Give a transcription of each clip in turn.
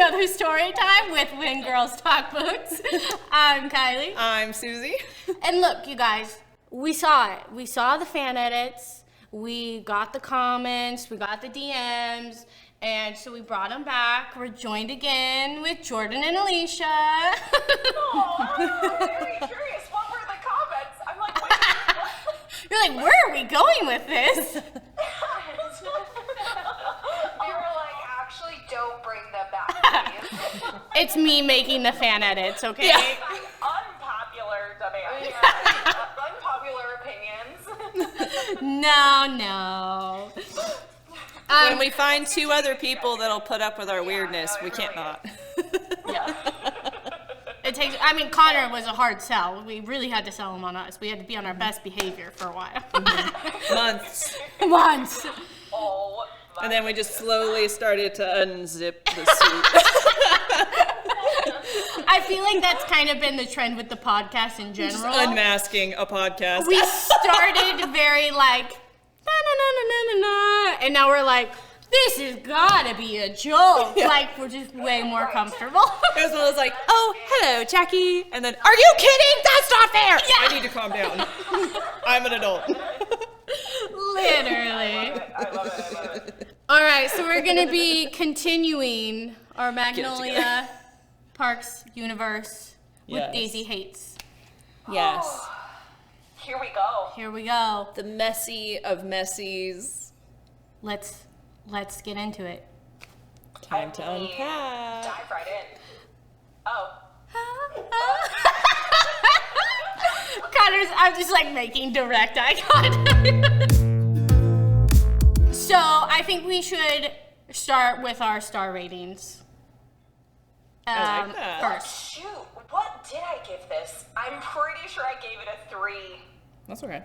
another story time with When Girls Talk Books. I'm Kylie. I'm Susie. And look, you guys, we saw it. We saw the fan edits. We got the comments. We got the DMs. And so we brought them back. We're joined again with Jordan and Allysha. Oh, I'm very curious. What were the comments? I'm like, wait, what? You're like, where are we going with this? They were like, actually, don't bring them back, please. It's me making the fan edits, okay? Yeah. Unpopular demand. Unpopular opinions. No. When we find two other people that'll put up with our weirdness, we can't really not. Yeah. Connor was a hard sell. We really had to sell him on us. We had to be on our best behavior for a while. Months. Oh, And then we just slowly started to unzip the suit. I feel like that's kind of been the trend with the podcast in general. Just unmasking a podcast. We started very like, na-na-na-na-na-na, and now we're like, this has gotta be a joke. Yeah. Like, we're just way more comfortable. It was one of those like, oh, hello, Jackie. And then, are you kidding? That's not fair. Yeah. I need to calm down. I'm an adult. Literally. I love it. All right, so we're gonna be continuing our Magnolia Parks universe with Yes. Daisy Haites. Yes. Here we go. Here we go. The messy of messies. Let's get into it. Time to unpack. Dive right in. Oh. I'm just like making direct eye contact. So I think we should start with our star ratings. I like that. First. Shoot, what did I give this? I'm pretty sure I gave it a 3. That's okay.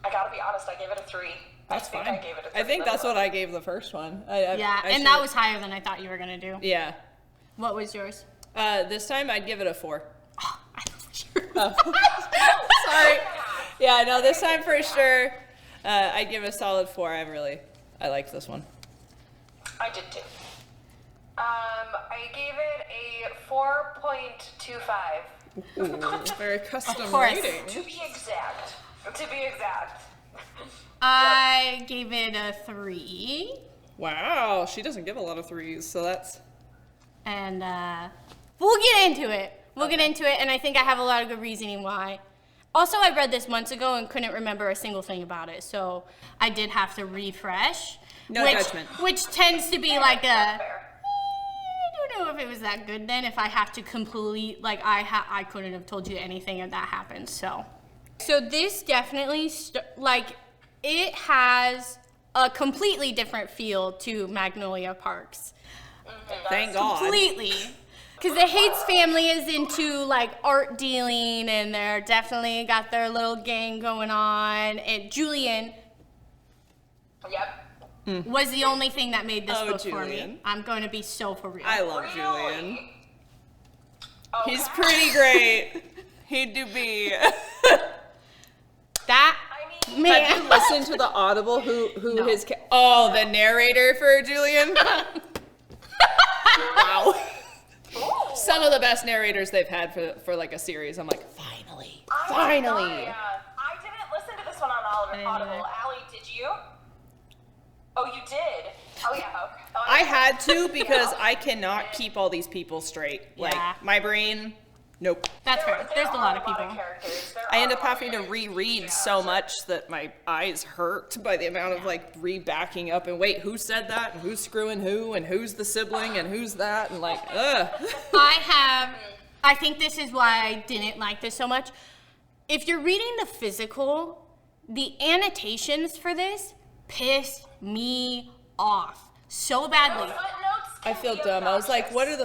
I gotta be honest, I gave it a 3. That's I think fine. I gave it a 3. I think that's what I gave the first one. Yeah, and that was higher than I thought you were gonna do. Yeah. What was yours? This time I'd give it a 4. Oh, I thought you were. Oh. Sorry. Yeah, no, this time for sure, I'd give it a solid 4. I liked this one. I did too. I gave it a 4.25. Ooh, very custom course. rating. To be exact. I gave it a 3. Wow, she doesn't give a lot of 3s, so that's... And we'll get into it. And I think I have a lot of good reasoning why. Also, I read this months ago and couldn't remember a single thing about it, so I did have to refresh. No judgment. Which tends to be like a, Fair. I don't know if it was that good then, if I have to complete, like I couldn't have told you anything if that happened, so. So this definitely, it has a completely different feel to Magnolia Parks. Thank God. Completely. Because the Haites family is into like art dealing, and they're definitely got their little gang going on. And Julian Yep. was the only thing that made this Oh, book for me. Julian. I'm going to be so for real. I love Really? Julian. Okay. He's pretty great. He do be. That I mean, man. Have you listened to the Audible? Who No. his... the narrator for Julian? Wow. ooh. Some of the best narrators they've had for like a series. I'm like, finally. I didn't listen to this one on Audible. Allie, did you? Oh, you did? Oh, yeah. Okay. Oh, I had to because I cannot keep all these people straight. Like, Yeah. my brain, nope. That's fair. There's a lot of people. characters. I end up having to reread so much that my eyes hurt by the amount of like re-backing up and wait, who said that and who's screwing who and who's the sibling and who's that and like, ugh. I think this is why I didn't like this so much. If you're reading the physical, the annotations for this pissed me off so badly. I feel dumb. I was like, what's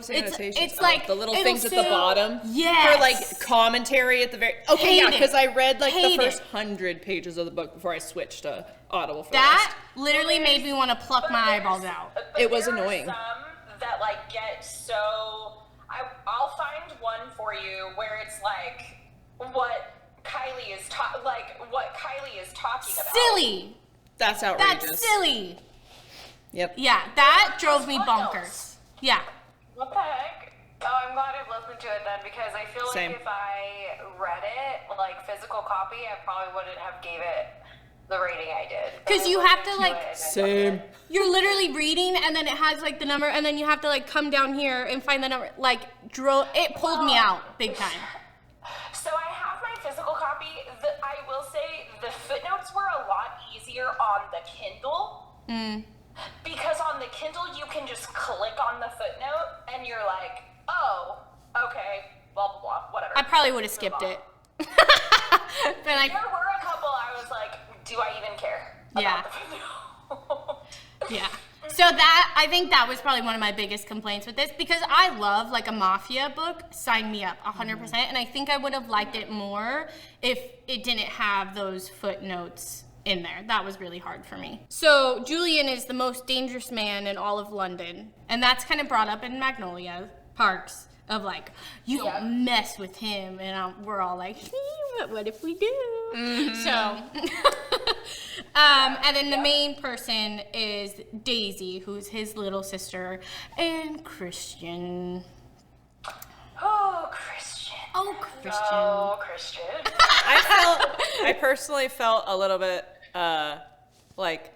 the It's- annotations? it's like, the little it'll things at the say- bottom. Yes. For like commentary at the very. Okay, yeah, Hate it. because I read like the Hate first it. 100 pages of the book before I switched to Audible for That literally made me want to pluck my eyeballs out. It was there annoying. Are some that like get so. I'll find one for you where it's like what Kylie is talking about. Silly. That's outrageous. That's silly. Yep. Yeah, that drove me bonkers. Yeah. What the heck? Oh, I'm glad I've listened to it then, because I feel Same. like if I read it, like physical copy, I probably wouldn't have gave it the rating I did. But 'Cause you I have to, listened like, it and I loved Same. it. You're literally reading, and then it has like the number, and then you have to like come down here and find the number. Like, it pulled me out big time. So I have my physical copy. I will say the footnotes were a lot easier on the Kindle. Because on the Kindle, you can just click on the footnote, and you're like, oh, okay, blah, blah, blah, whatever. I probably would have Move skipped on. it. But like, There were a couple I was like, do I even care Yeah. about the footnote? yeah. So I think that was probably one of my biggest complaints with this, because I love like a mafia book. Sign me up 100%. And I think I would have liked it more if it didn't have those footnotes in there. That was really hard for me. So Julian is the most dangerous man in all of London. And that's kind of brought up in Magnolia Parks, of like, you don't mess with him. And we're all like, but what if we do? So, and then the main person is Daisy, who's his little sister, and Christian. Oh, Christian. Oh, Christian. Oh, Christian. I personally felt a little bit like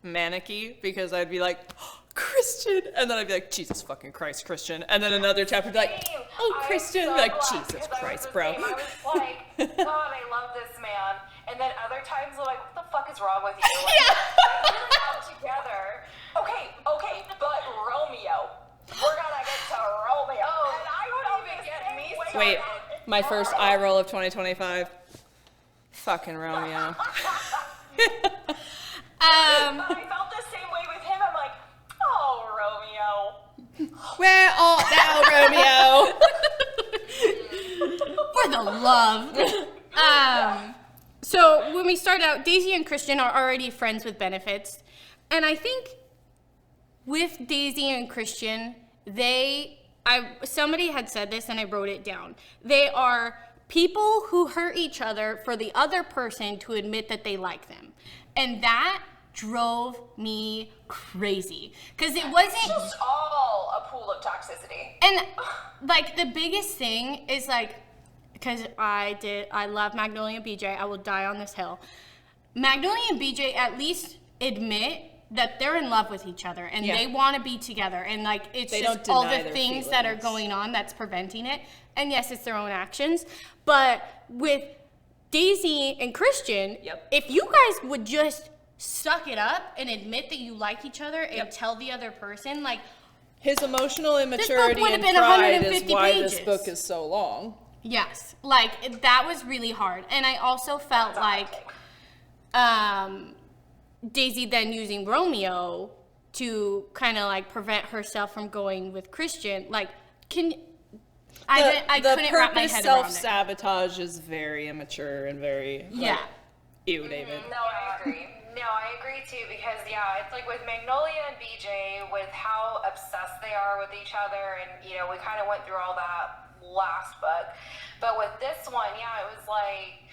manicky, because I'd be like, oh, Christian, and then I'd be like, Jesus fucking Christ, Christian, and then another chapter would be like, oh, I'm Christian, so I'd be like, glad, Jesus because I was Christ, the bro. same. I was like, God, I love this man. And then other times I'm like, what the fuck is wrong with you? Like, they really got together. Okay, but Romeo. We're gonna get to Romeo. Oh, and I don't even get me Wait, started. my first eye roll of 2025. Fucking Romeo. But I felt the same way with him. I'm like, oh, Romeo. Where art thou, Romeo? For the love. So when we start out, Daisy and Christian are already friends with benefits. And I think with Daisy and Christian, somebody had said this and I wrote it down. They are people who hurt each other for the other person to admit that they like them. And that drove me crazy. Because it wasn't Just all a pool of toxicity. And like the biggest thing is like, because I love Magnolia and BJ, I will die on this hill. Magnolia and BJ at least admit that they're in love with each other and they want to be together, and like it's They just don't all deny the their things that are feelings. going on that's preventing it. And yes, it's their own actions, but with Daisy and Christian, if you guys would just suck it up and admit that you like each other and tell the other person, like, His emotional book immaturity would have and been pride is 150 why pages. this book is so long. yes, like that was really hard. And I also felt like Daisy then using Romeo to kind of like prevent herself from going with Christian. Like, I couldn't wrap my purpose head around it. self-sabotage is very immature and very ew, David. No, I agree. No, I agree too, because it's like with Magnolia and BJ, with how obsessed they are with each other, and we kind of went through all that last book. But with this one, it was like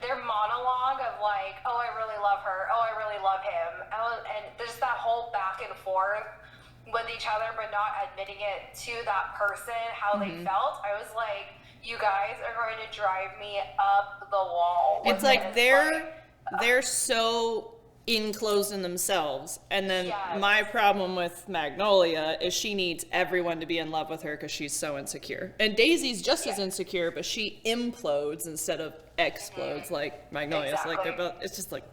their monologue of like, oh, I really love her, oh, I really love him, and there's that whole back and forth with each other, but not admitting it to that person how they felt. I was like, you guys are going to drive me up the wall. It's like they're so enclosed in themselves, and then my problem with Magnolia is she needs everyone to be in love with her because she's so insecure. And Daisy's just as insecure, but she implodes instead of explodes like Magnolia. Exactly. Like they're both. It's just like.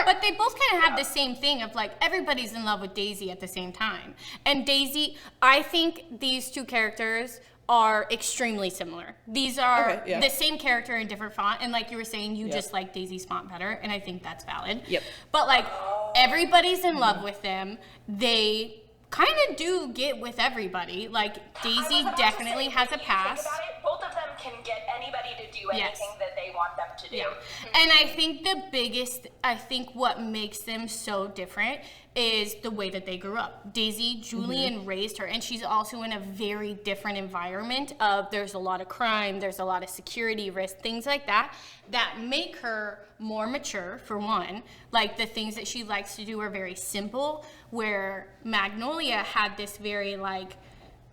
But they both kind of have the same thing of like everybody's in love with Daisy at the same time. And Daisy, I think these two characters are extremely similar. These are the same character in different font, and like you were saying, you just like Daisy's font better, and I think that's valid. Yep. But like everybody's in love with them. They kind of do get with everybody. Like Daisy definitely has a past. Think about it, both of them can get anybody to do anything that they want them to do. Yeah. And I think what makes them so different is the way that they grew up. Julian raised her, and she's also in a very different environment of there's a lot of crime, there's a lot of security risk, things like that make her more mature, for one. Like, the things that she likes to do are very simple, where Magnolia had this very, like,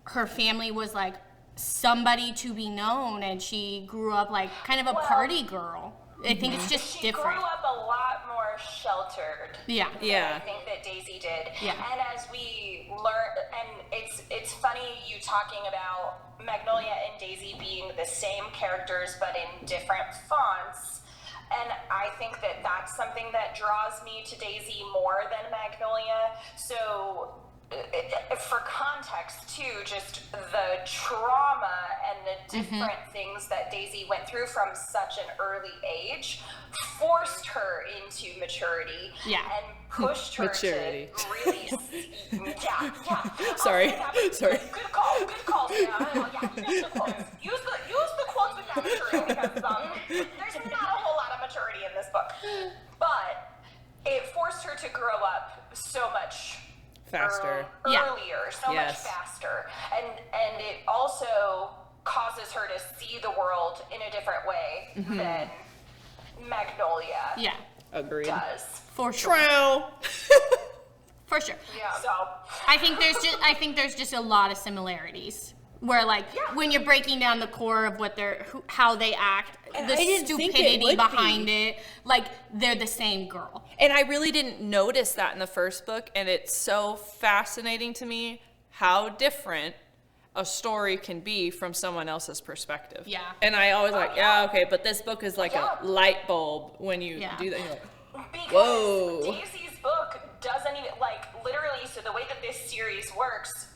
her family was like somebody to be known, and she grew up like kind of a party girl. I think it's just she different. She grew up a lot more sheltered. Yeah. Than I think that Daisy did. Yeah. And as we learn, and it's funny you talking about Magnolia and Daisy being the same characters but in different fonts. And I think that that's something that draws me to Daisy more than Magnolia. So, for context too, just the trauma and the different things that Daisy went through from such an early age forced her into maturity and pushed her to really Sorry. Good call. Use the quotes with that maturity, because there's not a whole lot of maturity in this book, but it forced her to grow up so much faster, earlier, so much faster, and it also causes her to see the world in a different way than Magnolia does. For sure. True. For sure. Yeah. So I think there's just a lot of similarities. Where, like, when you're breaking down the core of how they act, and the stupidity behind it, like, they're the same girl. And I really didn't notice that in the first book, and it's so fascinating to me how different a story can be from someone else's perspective. Yeah. And I always okay, but this book is like a light bulb when you do that. You're like, because whoa. Daisy's book doesn't even, like, literally, so the way that this series works,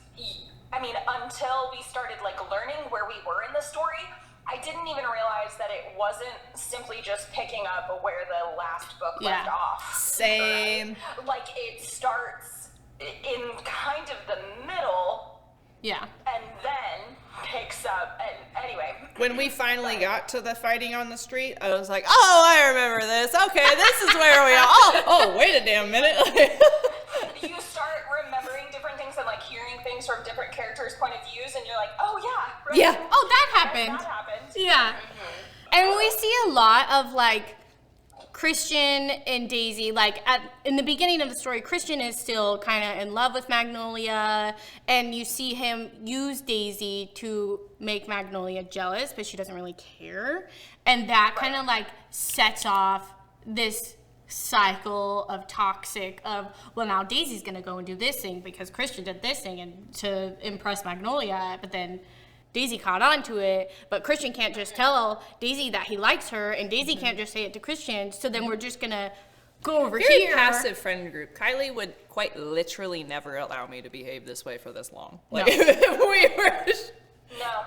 I mean, until we started, like, learning where we were in the story, I didn't even realize that it wasn't simply just picking up where the last book left off. Same. Right? Like, it starts in kind of the middle. Yeah. And then picks up, and anyway. When we finally got to the fighting on the street, I was like, oh, I remember this. Okay, this is where we are. Oh, wait a damn minute. You start remembering different things and, like, hearing things from different characters' point of views, and you're like, oh, yeah. Right? Yeah. Oh, that happened. That happened. Yeah. And we see a lot of, like, Christian and Daisy, like, in the beginning of the story, Christian is still kind of in love with Magnolia, and you see him use Daisy to make Magnolia jealous, but she doesn't really care. And that kind of, like, sets off this cycle of toxic well, now Daisy's gonna go and do this thing because Christian did this thing and to impress Magnolia, but then Daisy caught on to it, but Christian can't just tell Daisy that he likes her, and Daisy can't just say it to Christian, so then we're just gonna go over here. Passive friend group. Kylie would quite literally never allow me to behave this way for this long. Like, No. we were No.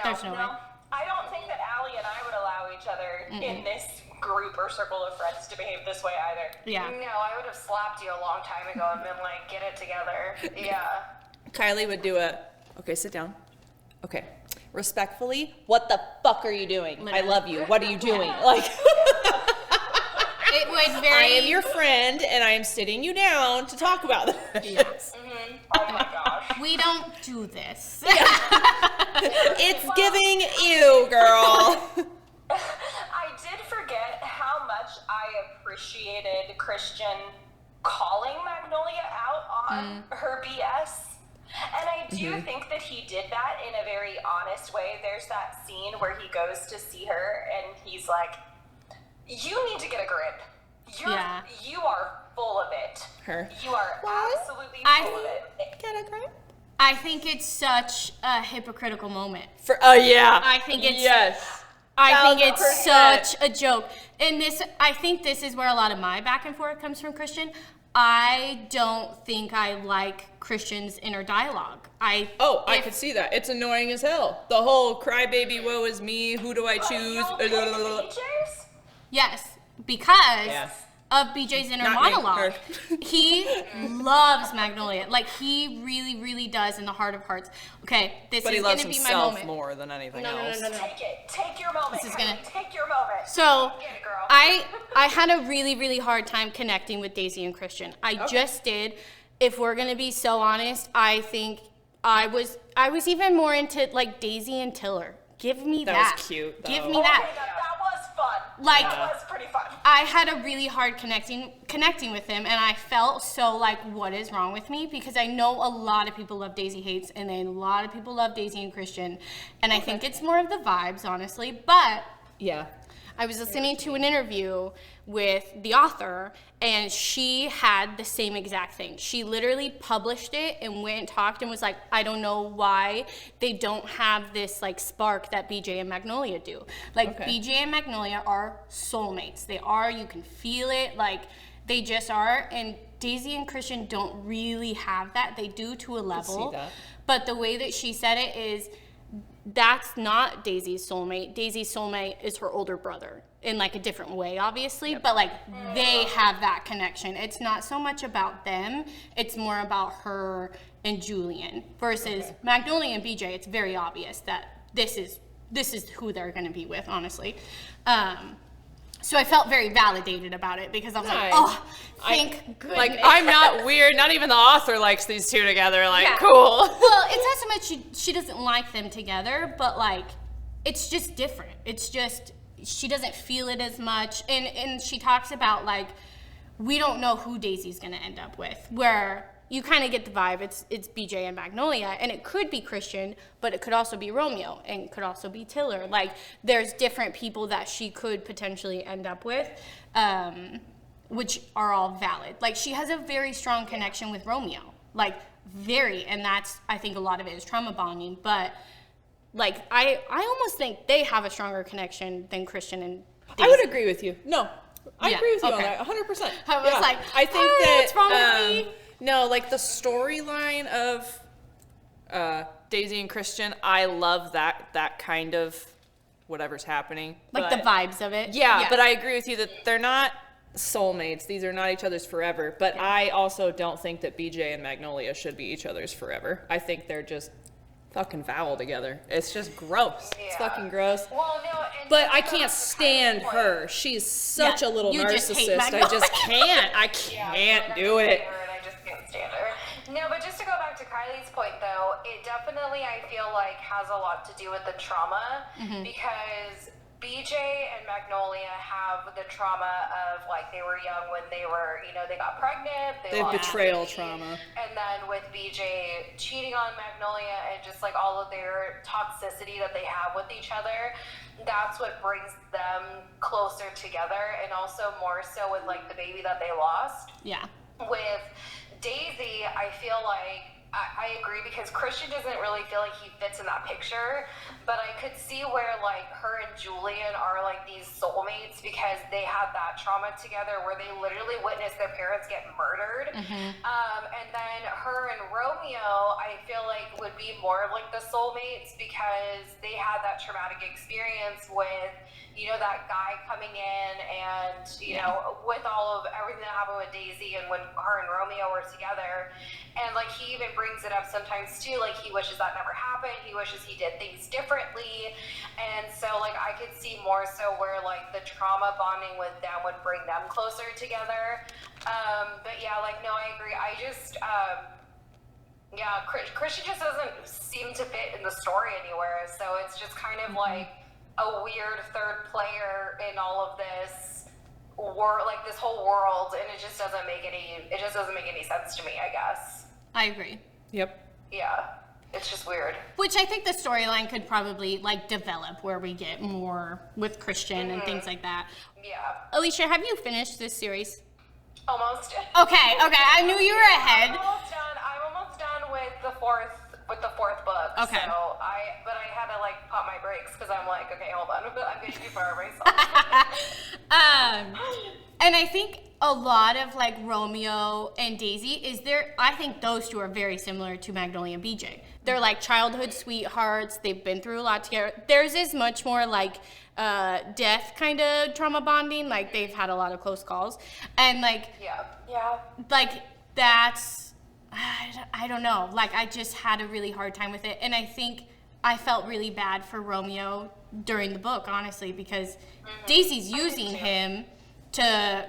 There's no way. I don't think that Allie and I would allow each other in this group or circle of friends to behave this way either. Yeah. No, I would have slapped you a long time ago and been like, get it together. Yeah. Kylie would do okay, sit down. Okay. Respectfully, what the fuck are you doing? Literally. I love you. What are you doing? Like, It was very. I am your friend, and I am sitting you down to talk about this. Yes. Oh my gosh. We don't do this. It's giving you, girl. I did forget how much I appreciated Christian calling Magnolia out on her BS. And I do think that he did that in a very honest way. There's that scene where he goes to see her and he's like, you need to get a grip. You are full of it. Her. You are absolutely full of it. Get a grip. I think it's such a hypocritical moment. I think it's yes. I think it's 1000%. such a joke. And I think this is where a lot of my back and forth comes from Christian. I don't think I like Christian's inner dialogue. I could see that. It's annoying as hell. The whole crybaby, woe is me, who do I choose? You'll pick BJ's? Yes, because of BJ's inner Not me, monologue. her. He loves Magnolia. Like, he really, really does in the heart of hearts. Okay, this But is he going loves to be my himself moment. more than anything No. else. Take it. Take your moment. This is gonna- Take your moment. So, Get it, girl. I had a really, really hard time connecting with Daisy and Christian. I just did. If we're going to be so honest, I think I was even more into, like, Daisy and Tiller. Give me that. That was cute, though. Give me Okay, that. that was fun. Like- that was pretty fun. I had a really hard connecting with him, and I felt so like, what is wrong with me? Because I know a lot of people love Daisy Haites, and then a lot of people love Daisy and Christian, and I think it's more of the vibes, honestly. But Yeah. I was listening to an interview with the author, and she had the same exact thing. She literally published it and went and talked and was like, I don't know why they don't have this like spark that BJ and Magnolia do. Like, BJ and Magnolia are soulmates. They are, you can feel it, like they just are. And Daisy and Christian don't really have that. They do to a level. that. But the way that she said it is, that's not Daisy's soulmate. Daisy's soulmate is her older brother in like a different way, obviously, but like they have that connection. It's not so much about them, it's more about her and Julian versus Magnolia and BJ. It's very obvious that this is who they're going to be with, honestly. So I felt very validated about it because I was like, oh, thank goodness. Like, I'm not weird. Not even the author likes these two together. Like, Yeah. cool. Well, it's not so much she doesn't like them together, but like it's just different. It's just she doesn't feel it as much, and she talks about like we don't know who Daisy's gonna end up with. Where you kind of get the vibe it's BJ and Magnolia, and it could be Christian, but it could also be Romeo, and it could also be Tiller. Like there's different people that she could potentially end up with. Which are all valid. Like she has a very strong connection with Romeo, like very, and that's, I think a lot of it is trauma bonding, but like I almost think they have a stronger connection than Christian and Daisy. I would agree with you. No, I Yeah, agree with you on okay. that, 100%. I was like, I think that what's wrong with me? no, like the storyline of Daisy and Christian, I love that kind of whatever's happening. Like but, the vibes of it. Yeah, but I agree with you that they're not soulmates. These are not each other's forever. But I also don't think that BJ and Magnolia should be each other's forever. I think they're just fucking foul together. It's just gross. It's Yeah. fucking gross. Well, no, and But I that's can't the stand point. her. She's such Yeah, a little you just hate narcissist. I Magnolia. just can't. I Yeah, can't I do can't it. stand her, and I just can't stand her. No, but just to go back to Kylie's point, though, it definitely, I feel like, has a lot to do with the trauma because BJ and Magnolia have the trauma of, like, they were young when they were, they got pregnant. They have lost betrayal baby, trauma. And then with BJ cheating on Magnolia and just, like, all of their toxicity that they have with each other, that's what brings them closer together, and also more so with, like, the baby that they lost. Yeah. With Daisy, I feel like I agree because Christian doesn't really feel like he fits in that picture, but I could see where like her and Julian are like these soulmates because they had that trauma together where they literally witnessed their parents get murdered. And then her and Romeo, I feel like would be more of like the soulmates because they had that traumatic experience with that guy coming in and, with all of everything that happened with Daisy and when her and Romeo were together. And, like, he even brings it up sometimes, too. Like, he wishes that never happened. He wishes he did things differently. And so, like, I could see more so where, like, the trauma bonding with them would bring them closer together. But, yeah, like, no, I agree. I just, Christian just doesn't seem to fit in the story anywhere. So it's just kind of like a weird third player in all of this like this whole world, and it just doesn't make any sense to me, I guess. I agree. Yep. Yeah, it's just weird. Which I think the storyline could probably like develop where we get more with Christian and things like that. Yeah, Alicia, have you finished this series? almost. Okay, I knew you were ahead. I'm almost done with the fourth book. Okay. So I had to like pop my brakes because I'm like, okay, hold on, I'm getting too far myself. And I think a lot of like Romeo and Daisy I think those two are very similar to Magnolia and BJ. They're like childhood sweethearts. They've been through a lot together. Theirs is much more like death kind of trauma bonding. Like they've had a lot of close calls, and like like that's I don't know. Like I just had a really hard time with it, and I think I felt really bad for Romeo during the book, honestly, because Daisy's using him to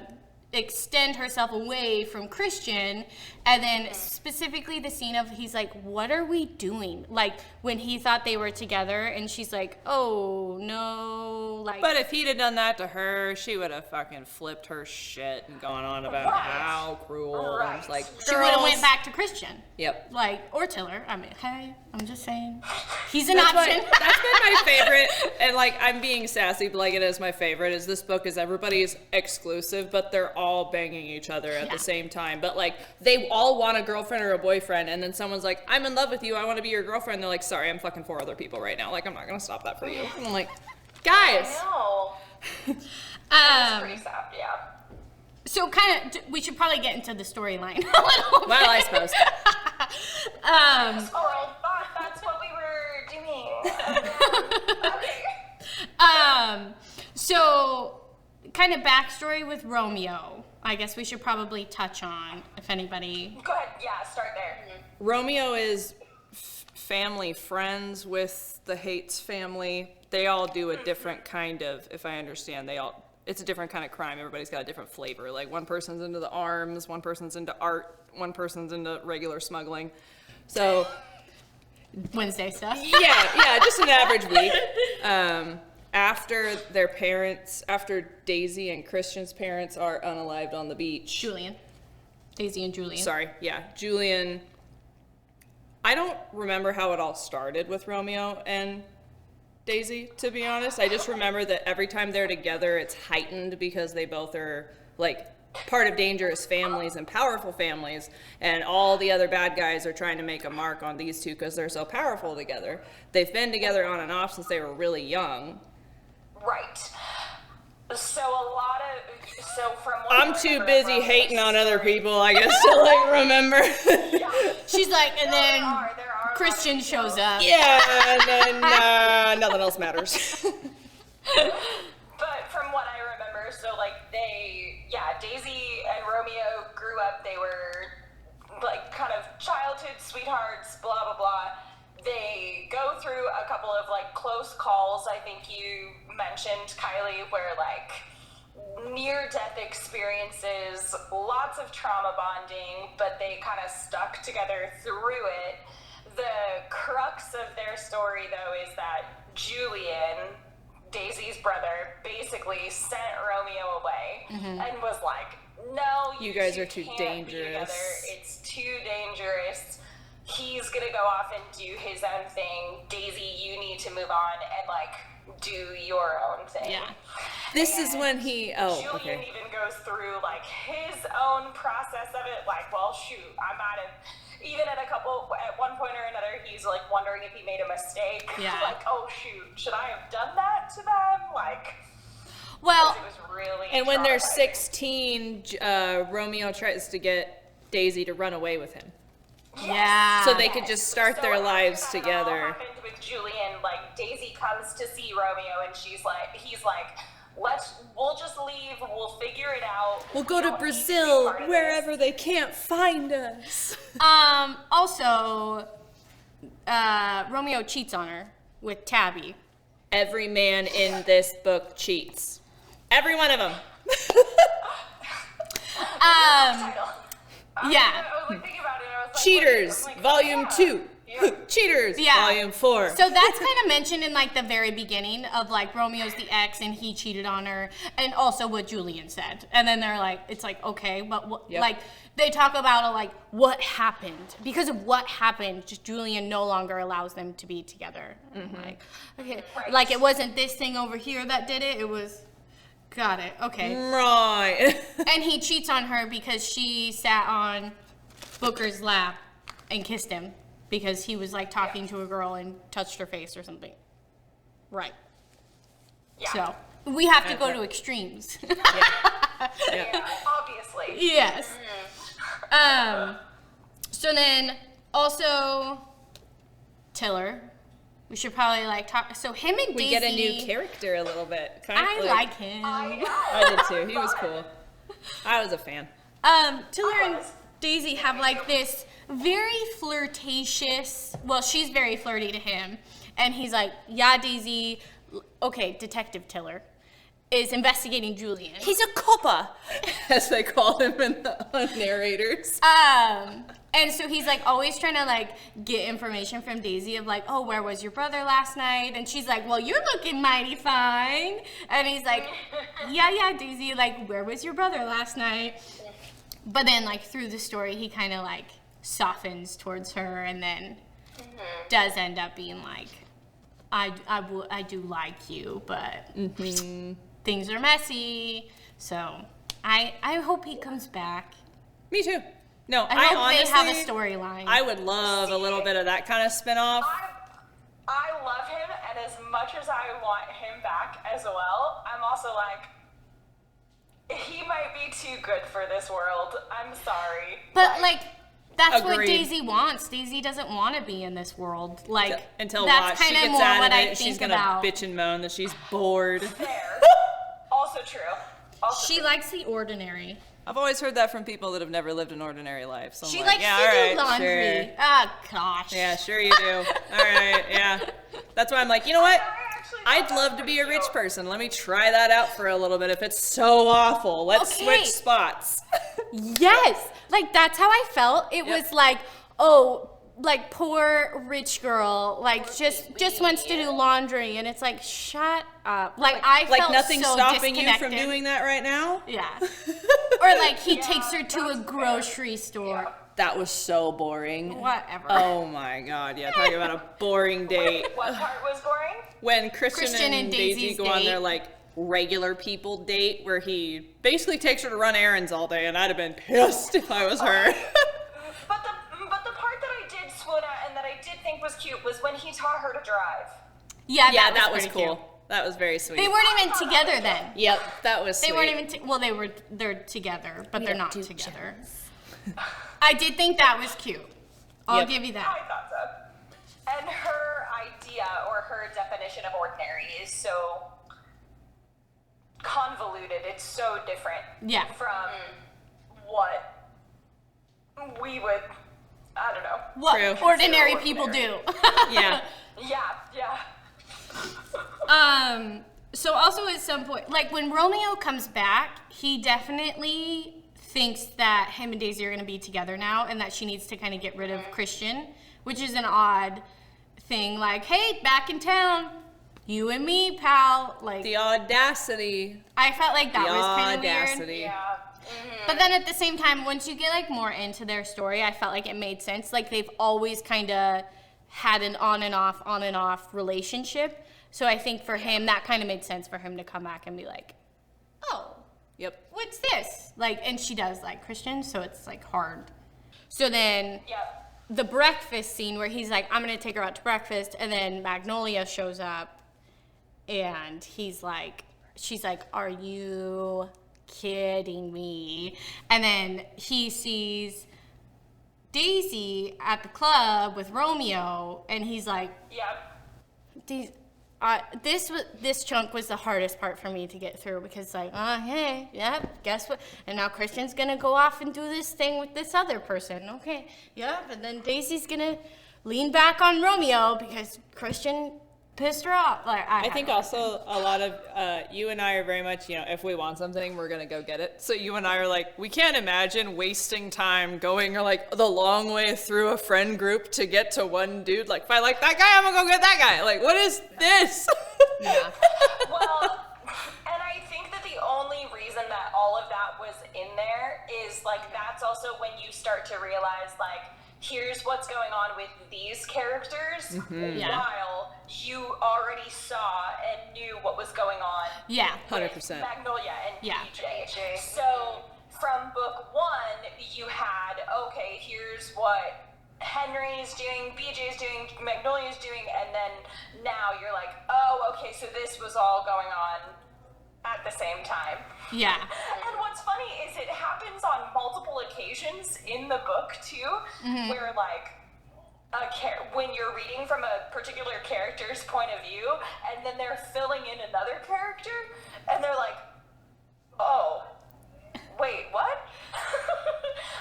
extend herself away from Christian, and then specifically the scene of he's like, what are we doing? Like when he thought they were together and she's like, oh no, like. But if he'd have done that to her, she would have fucking flipped her shit and gone on about how cruel. Right. And it's like, she would have went back to Christian. Yep. Like, or Tiller. I mean, hey, I'm just saying. He's an That's option. that's been my favorite, and like I'm being sassy, but like it is my favorite, is this book is everybody's exclusive, but they're all banging each other at the same time. But like they all want a girlfriend or a boyfriend, and then someo's like, I'm in love with you, I want to be your girlfriend. They're like, sorry, I'm fucking 4 other people right now. Like I'm not gonna stop that for you. And I'm like, guys. No. It's pretty sad, So kind of, we should probably get into the storyline a little bit. Well, I suppose. Oh, that's what we were doing. Okay. So kind of backstory with Romeo. I guess we should probably touch on, if anybody. Go ahead. Yeah, start there. Romeo is family friends with the Haites family. They all do a different kind of, if I understand, it's a different kind of crime. Everybody's got a different flavor. Like one person's into the arms, one person's into art, one person's into regular smuggling. So Wednesday stuff. yeah, just an average week. After Daisy and Christian's parents are unalived on the beach. Julian. Daisy and Julian. Sorry, yeah, Julian. I don't remember how it all started with Romeo and Daisy, to be honest. I just remember that every time they're together, it's heightened because they both are like part of dangerous families and powerful families, and all the other bad guys are trying to make a mark on these two because they're so powerful together. They've been together on and off since they were really young. Right. So from what I'm too busy hating on other people, I guess, to like remember. She's like, and then there are Christian shows up. Yeah, and then nothing else matters. But from what I remember, so like Daisy and Romeo grew up. They were like kind of childhood sweethearts, blah blah blah. They go through a couple of like close calls. I think you mentioned, Kylie, where like near-death experiences, lots of trauma bonding, but they kind of stuck together through it. The crux of their story, though, is that Julian, Daisy's brother, basically sent Romeo away and was like, no, You guys are two too can't be dangerous. together. It's too dangerous. He's gonna go off and do his own thing. Daisy, you need to move on and like do your own thing. Yeah. This is when he. Oh, Julian okay. even goes through like his own process of it. Like, well, shoot, I might have. Even at one point or another, he's like wondering if he made a mistake. Yeah. Like, oh shoot, should I have done that to them? Like, Well, it was really. And when they're traumatizing. 16, Romeo tries to get Daisy to run away with him, yeah. so they could just start their after lives that all together. happened with Julian, like Daisy comes to see Romeo, and he's like, we'll just leave. We'll figure it out. We'll go You to don't need be Brazil, part of this." wherever they can't find us. Also, Romeo cheats on her with Tabby. Every man in this book cheats. Every one of them. Title. Yeah. I was like thinking about it. I was like, Cheaters, wait, I'm like, Volume yeah. 2. Yeah. Cheaters, Yeah. Volume 4. So that's kind of mentioned in like the very beginning of like Romeo's the ex and he cheated on her, and also what Julian said. And then they're like, it's like, okay, but what, Yep. like they talk about like what happened. Because of what happened, just Julian no longer allows them to be together. Like, okay, Right. like it wasn't this thing over here that did it. It was, got it, okay. Right. And he cheats on her because she sat on Booker's lap and kissed him because he was like talking to a girl and touched her face or something. Right. Yeah. So we have to go Okay. to extremes. Yeah, obviously. Yes. So then also Tiller. We should probably like talk. So him and Daisy. We get a new character a little bit. I like him. I did too. He was cool. I was a fan. Tiller and Daisy have like this very flirtatious. Well, she's very flirty to him, and he's like, "Yeah, Daisy. Okay, Detective Tiller is investigating Julian. He's a copper," as they call him in the narrators. And so he's like always trying to like get information from Daisy of like, oh, where was your brother last night? And she's like, well, you're looking mighty fine. And he's like, yeah, Daisy, like, where was your brother last night? But then like through the story, he kind of like softens towards her and then does end up being like, I do like you, but things are messy. So I hope he comes back. Me too. No, I hope honestly, they have a storyline. I would love a little bit of that kind of spinoff. I love him, and as much as I want him back as well, I'm also like, he might be too good for this world. I'm sorry. But like that's Agreed. what Daisy wants. Daisy doesn't want to be in this world. Like Until that's she kind of gets more out what of I it, think she's gonna about. bitch and moan that she's bored. Fair. Also true. She likes the ordinary. I've always heard that from people that have never lived an ordinary life. So I'm She like, likes yeah, to all do right, laundry. sure. Oh gosh. Yeah, sure you do. All right, yeah. That's why I'm like, you know what? I'd love to be a rich person. Let me try that out for a little bit. If it's so awful, let's switch spots. Yes. Like that's how I felt. It was like, oh, like poor rich girl, like just wants to do laundry, and it's like, shut up. Like I felt nothing's so stopping you from disconnected. doing that right now? Yeah. Or like he takes her to a grocery store. That was so boring. Whatever. Oh my god, yeah, talking about a boring date. What part was boring? When Christian and Daisy Daisy's go on date. their like regular people date where he basically takes her to run errands all day, and I'd have been pissed if I was her. But the part that I did swoon at and that I did think was cute was when he taught her to drive. Yeah, Yeah, that was was pretty cool. cute. That was very sweet. They weren't even together then. Yep, that was sweet. They weren't even. Well, they're together, but they're not together. I did think that was cute. I'll give you that. I thought so. And her idea or her definition of ordinary is so convoluted. It's so different from what we would, I don't know. What True. ordinary people do. Yeah. Yeah. So also at some point, like when Romeo comes back, he definitely thinks that him and Daisy are going to be together now and that she needs to kind of get rid of Christian, which is an odd thing. Like, hey, back in town, you and me, pal. Like The audacity. I felt like that was kind of weird. Audacity. Yeah. But then at the same time, once you get like more into their story, I felt like it made sense. Like they've always kind of had an on and off relationship. So I think for him, that kind of made sense for him to come back and be like, oh, Yep. what's this? Like, and she does like Christian, so it's like hard. So then the breakfast scene where he's like, I'm going to take her out to breakfast. And then Magnolia shows up and she's like, are you kidding me? And then he sees Daisy at the club with Romeo and he's like, this chunk was the hardest part for me to get through because like, hey, yep, guess what? And now Christian's gonna go off and do this thing with this other person. Okay, yep, and then Daisy's gonna lean back on Romeo because Christian pissed her off. Like I think also a lot of you and I are very much, if we want something, we're gonna go get it. So you and I are like, we can't imagine wasting time going like the long way through a friend group to get to one dude. Like, if I like that guy, I'm gonna go get that guy. Like, what is this? Yeah. Well, and I think that the only reason that all of that was in there is like that's also when you start to realize like here's what's going on with these characters while you already saw and knew what was going on. Yeah. 100%. Magnolia and Yeah. BJ. So from book one, you had, okay, here's what Henry's doing, BJ's doing, Magnolia's doing, and then now you're like, oh, okay, so this was all going on at the same time. Yeah. And what's funny is it happens on multiple occasions in the book too, where like when you're reading from a particular character's point of view, and then they're filling in another character, and they're like, oh, wait, what?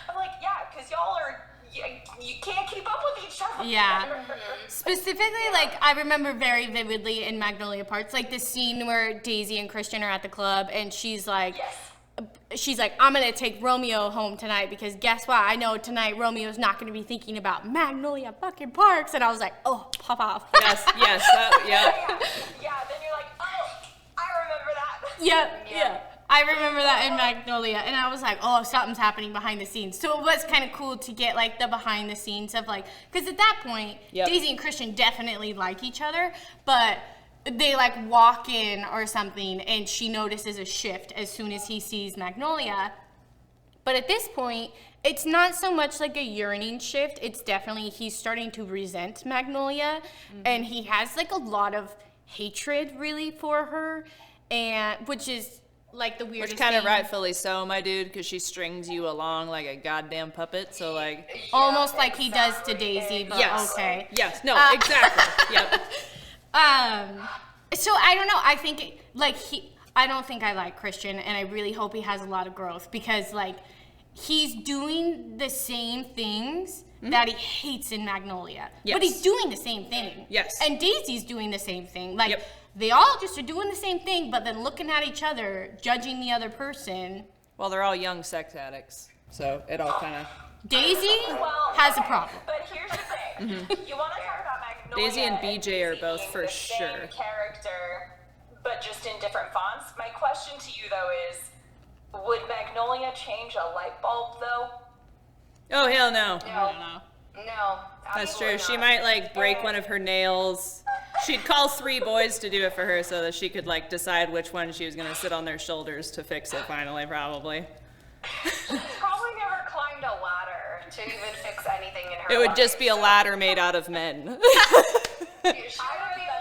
I'm like, yeah, because y'all are, you can't keep up with each other. Yeah. Specifically, like, I remember very vividly in Magnolia Parks, like, the scene where Daisy and Christian are at the club, and she's like, I'm gonna take Romeo home tonight because guess what? I know tonight Romeo's not gonna be thinking about Magnolia fucking Parks. And I was like, oh, pop off. Yes, yeah. Yeah, then you're like, oh, I remember that. Yep, yeah. I remember that in Magnolia, and I was like, oh, something's happening behind the scenes. So it was kind of cool to get, like, the behind the scenes of, like, because at that point, Daisy and Christian definitely like each other, but they, like, walk in or something, and she notices a shift as soon as he sees Magnolia. But at this point, it's not so much like a yearning shift. It's definitely he's starting to resent Magnolia, and he has, like, a lot of hatred, really, for her, and which is, like, the weirdest Which kind of thing. rightfully so, my dude, because she strings you along like a goddamn puppet, so, like... Almost like he does to Daisy, but okay. Yes, no, exactly, yep. So I don't know. I think I don't think I like Christian, and I really hope he has a lot of growth because like he's doing the same things that he hates in Magnolia, but he's doing the same thing. Yes. And Daisy's doing the same thing. Like they all just are doing the same thing, but then looking at each other, judging the other person. Well, they're all young sex addicts, so it all kind of... Daisy has a problem. But here's the thing. You want to talk about Magnolia Daisy and BJ are Daisy both being for the sure. same character, but just in different fonts. My question to you, though, is would Magnolia change a light bulb, though? Oh, hell no. No. That's true. She might, like, break one of her nails. She'd call 3 boys to do it for her so that she could, like, decide which one she was going to sit on their shoulders to fix it finally, probably. Probably never climbed a ladder to even fix anything in her It would life. just be a ladder made out of men. She don't even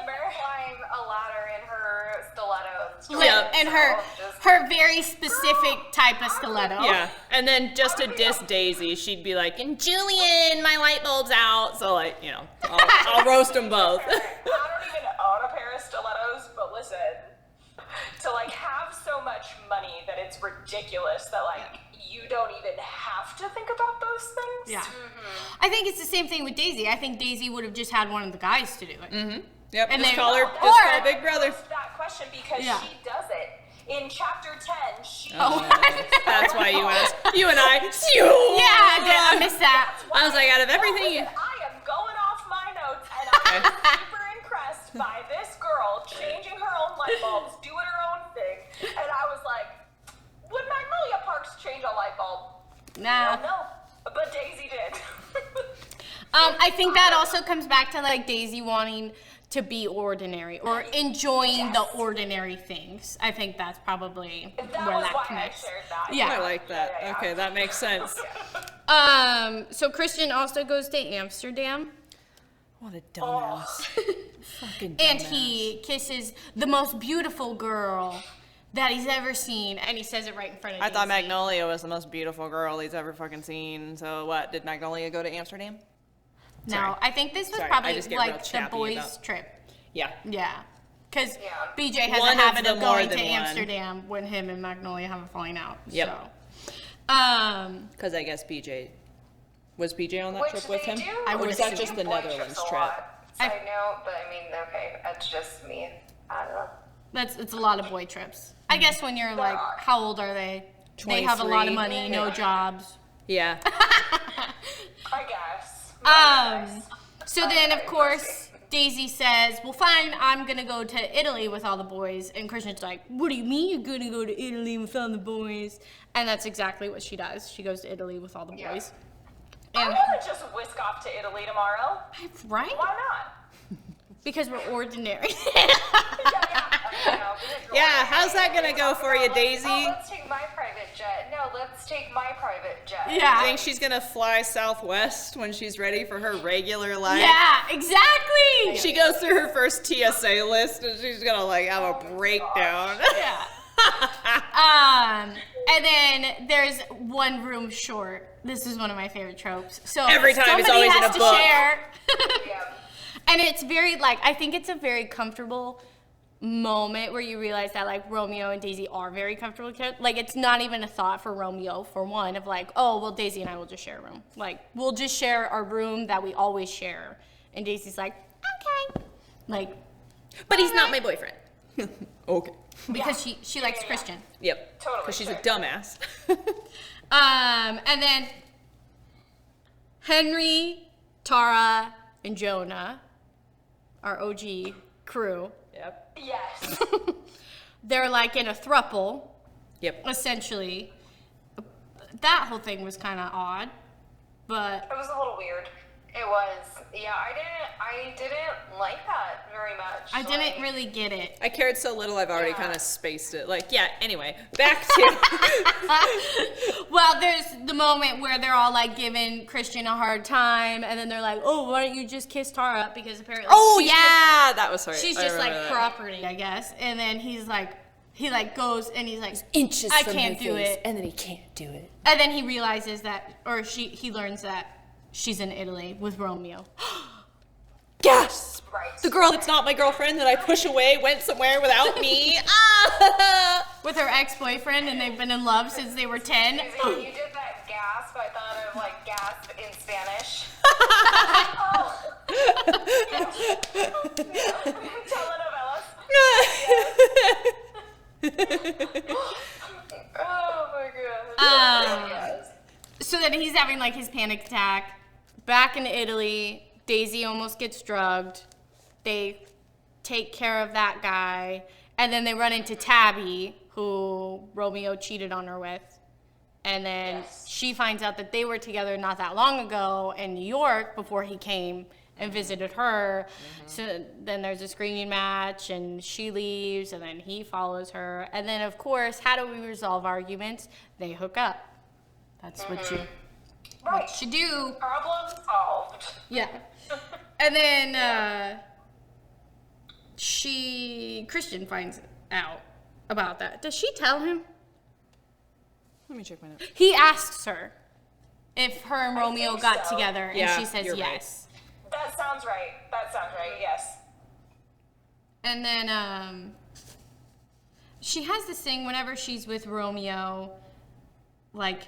climb a ladder in her stilettos. And her very specific type of stiletto. Yeah, and then just to diss Daisy, she'd be like, and Julian, my light bulb's out. So, like, you know, I'll roast them both. I don't even own a pair of stilettos, but listen, to like have so much money that it's ridiculous that like you don't even have to think about those things. Yeah. I think it's the same thing with Daisy. I think Daisy would have just had one of the guys to do it. Yep, And just then- call her or- Big Brother. That question because she does it. In chapter 10, she That's why you asked. You and I. Yeah, I missed that. I was like, out of everything. I am going off my notes and I'm super impressed by this girl changing her own light bulbs, doing her own thing. And I was like, would Magnolia Parks change a light bulb? Nah. No, but Daisy did. I think that also comes back to like Daisy wanting to be ordinary or enjoying the ordinary things. I think that's probably That where was that why connects. I shared that. Yeah. I like that. Okay, that makes sense. So Christian also goes to Amsterdam. What a dumbass. Fucking dumbass. And he kisses the most beautiful girl that he's ever seen, and he says it right in front of I thought Daisy. Magnolia was the most beautiful girl he's ever fucking seen. So what? Did Magnolia go to Amsterdam? No, Sorry. I think this was Sorry, I probably just get real like the chappy boys' about- trip. Yeah. Yeah. Because Yeah. BJ has One a of habit the of more going to than one. Amsterdam when him and Magnolia have a falling out. Yep. So. Because I guess BJ... Was BJ on that Which trip with they him? do. I Or would was that assume. just the Boy Netherlands trips a trip? lot. I know, but I mean, okay, that's just me. I don't know. It's a lot of boy trips. I guess when you're like, are. how old are they? They have a lot of 23. money, no jobs. Yeah. I guess. So then, of course, Daisy says, well, fine, I'm going to go to Italy with all the boys. And Christian's like, what do you mean you're going to go to Italy with all the boys? And that's exactly what she does. She goes to Italy with all the boys. I And, want to just whisk off to Italy tomorrow. right? Why not? Because we're ordinary. Yeah, how's that gonna go for you, Daisy? Oh, let's take my private jet. No, let's take my private jet. Yeah. Think she's gonna fly Southwest when she's ready for her regular life? Yeah, exactly. She goes through her first TSA list and she's gonna like have a breakdown. Yeah. And then there's one room short this is one of my favorite tropes. So Every time it's somebody always in has a to book. share. Yeah. And it's very, like, I think it's a very comfortable moment where you realize that, like, Romeo and Daisy are very comfortable together. Like, it's not even a thought for Romeo, for one, of like, oh, well, Daisy and I will just share a room. Like, we'll just share our room that we always share. And Daisy's like, okay. Like, But he's not my boyfriend. Okay. because she likes Christian. Yep. Totally Because she's a fair. dumbass. And then Henry, Tara, and Jonah, our OG crew, Yep. Yes. they're like in a throuple, Yep. essentially. That whole thing was kind of odd, but It was a little weird. It was. Yeah, I didn't like that very much. I didn't really get it. I cared so little I've already Yeah. kind of spaced it. Like, yeah, anyway, back to... Well, there's the moment where they're all like giving Christian a hard time, and then they're like, "Oh, why don't you just kiss Tara?" Because apparently, Oh, she's yeah! That was her. she's I just like remember that. property, I guess. And then he goes and he's like, Inches I from can't her do face, it. and then he can't do it. And then he realizes that, or he learns that she's in Italy with Romeo. Gasp! Right. The girl that's not my girlfriend that I push away went somewhere without me. Ah! With her ex-boyfriend, and they've been in love since they were 10. You did that gasp. I thought of like gasp in Spanish. Telenovelas. Oh my god. Yes. So then he's having like his panic attack. Back in Italy, Daisy almost gets drugged. They take care of that guy. And then they run into Tabby, who Romeo cheated on her with. And then she finds out that they were together not that long ago in New York before he came and visited her. So then there's a screaming match, and she leaves, and then he follows her. And then, of course, how do we resolve arguments? They hook up. That's what you do. Problem solved. Yeah. And then Christian finds out about that. Does she tell him? Let me check my notes. He asks her if her and Romeo think got so. together, and Yeah, she says you're right. yes. That sounds right. Yes. And then she has this thing whenever she's with Romeo, like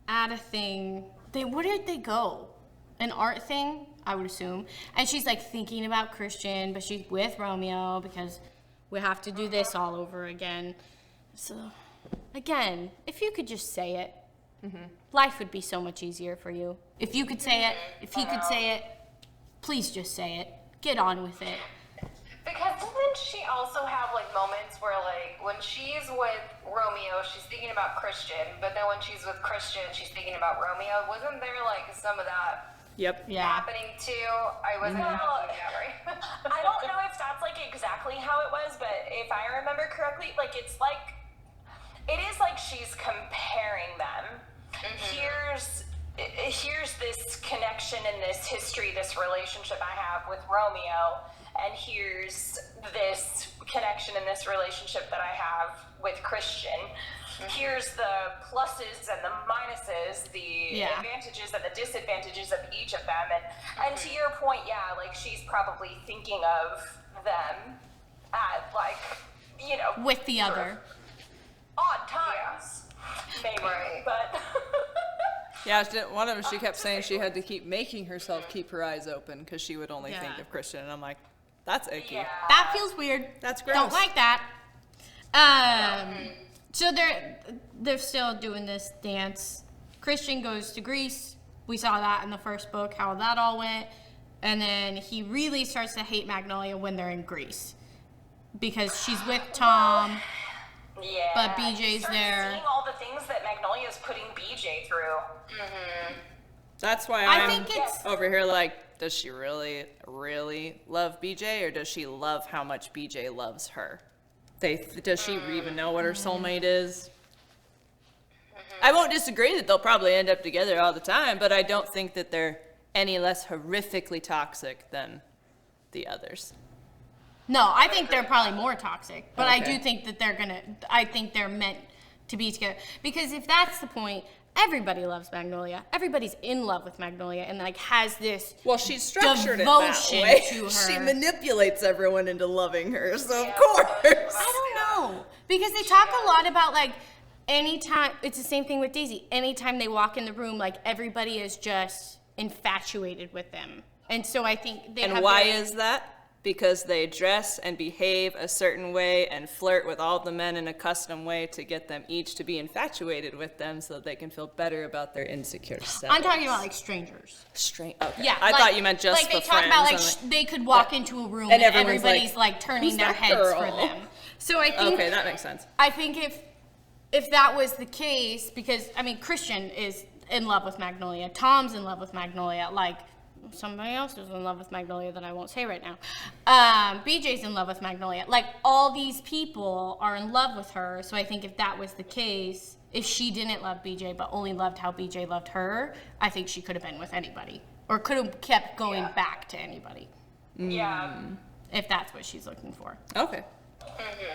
at a thing. Where did they go? An art thing, I would assume. And she's like thinking about Christian, but she's with Romeo because we have to do this all over again. So, again, if you could just say it, life would be so much easier for you. If you could say it, if he could say it, please just say it. Get on with it. Because doesn't she also have like moments where like when she's with Romeo, she's thinking about Christian, but then when she's with Christian, she's thinking about Romeo? Wasn't there like some of that Yep. Yeah. happening too? I wasn't having that right. I don't know if that's like exactly how it was, but if I remember correctly, like it is like she's comparing them. Here's this connection and this history, this relationship I have with Romeo, and here's this connection and this relationship that I have with Christian. Here's the pluses and the minuses, the advantages and the disadvantages of each of them. And to your point, yeah, like she's probably thinking of them at like, you know, With the sort other. of odd times, maybe, Right. but Yeah, one of them, she kept saying she had to keep making herself keep her eyes open because she would only Yeah. think of Christian. And I'm like, that's icky. yeah. That feels weird. That's gross. Don't like that. So they're still doing this dance. Christian goes to Greece. We saw that in the first book, how that all went. And then he really starts to hate Magnolia when they're in Greece because she's with Tom. Yeah. But he BJ's starts there. Seeing all the things that Magnolia's putting BJ through. That's why I I'm think it's- over here like, does she really, really love BJ, or does she love how much BJ loves her? Does she even know what her soulmate is? I won't disagree that they'll probably end up together all the time, but I don't think that they're any less horrifically toxic than the others. No, I think they're probably more toxic, but I Okay. do think that I think they're meant to be together. Because if that's the point, everybody loves Magnolia. Everybody's in love with Magnolia and like has this Well, she's structured it that devotion way. to her. She manipulates everyone into loving her, so of course. I don't know. Because they talk a lot about like anytime, it's the same thing with Daisy. Anytime they walk in the room, like everybody is just infatuated with them. And so I think they have. And why is that? Because they dress and behave a certain way and flirt with all the men in a custom way to get them each to be infatuated with them so that they can feel better about their insecure selves. I'm talking about like strangers. Okay. Yeah, I thought you meant just like the they talk friends. about like and they could walk into a room and and everyone's everybody's like, like turning "Who's their that heads for girl?" them. So I think Okay, that makes sense. I think if that was the case, because I mean Christian is in love with Magnolia, Tom's in love with Magnolia, like somebody else is in love with Magnolia that I won't say right now. BJ's in love with Magnolia. Like all these people are in love with her. So I think if that was the case, if she didn't love BJ but only loved how BJ loved her, I think she could have been with anybody or could have kept going back to anybody. Yeah. If that's what she's looking for. Okay.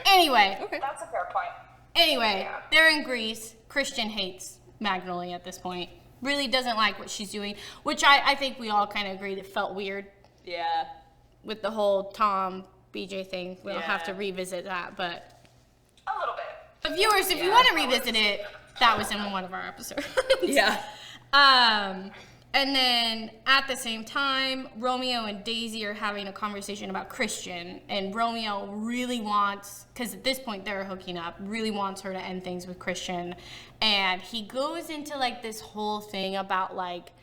Anyway. Okay. That's a fair point. Anyway, they're in Greece. Christian hates Magnolia at this point. Really doesn't like what she's doing, which I think we all kind of agreed it felt weird Yeah. with the whole Tom BJ thing. We don't have to Yeah. revisit that, but A little bit. but viewers, if you want to revisit it, that was in one of our episodes. Yeah. And then at the same time, Romeo and Daisy are having a conversation about Christian, and Romeo really wants, because at this point they're hooking up, really wants her to end things with Christian. And he goes into like this whole thing about like,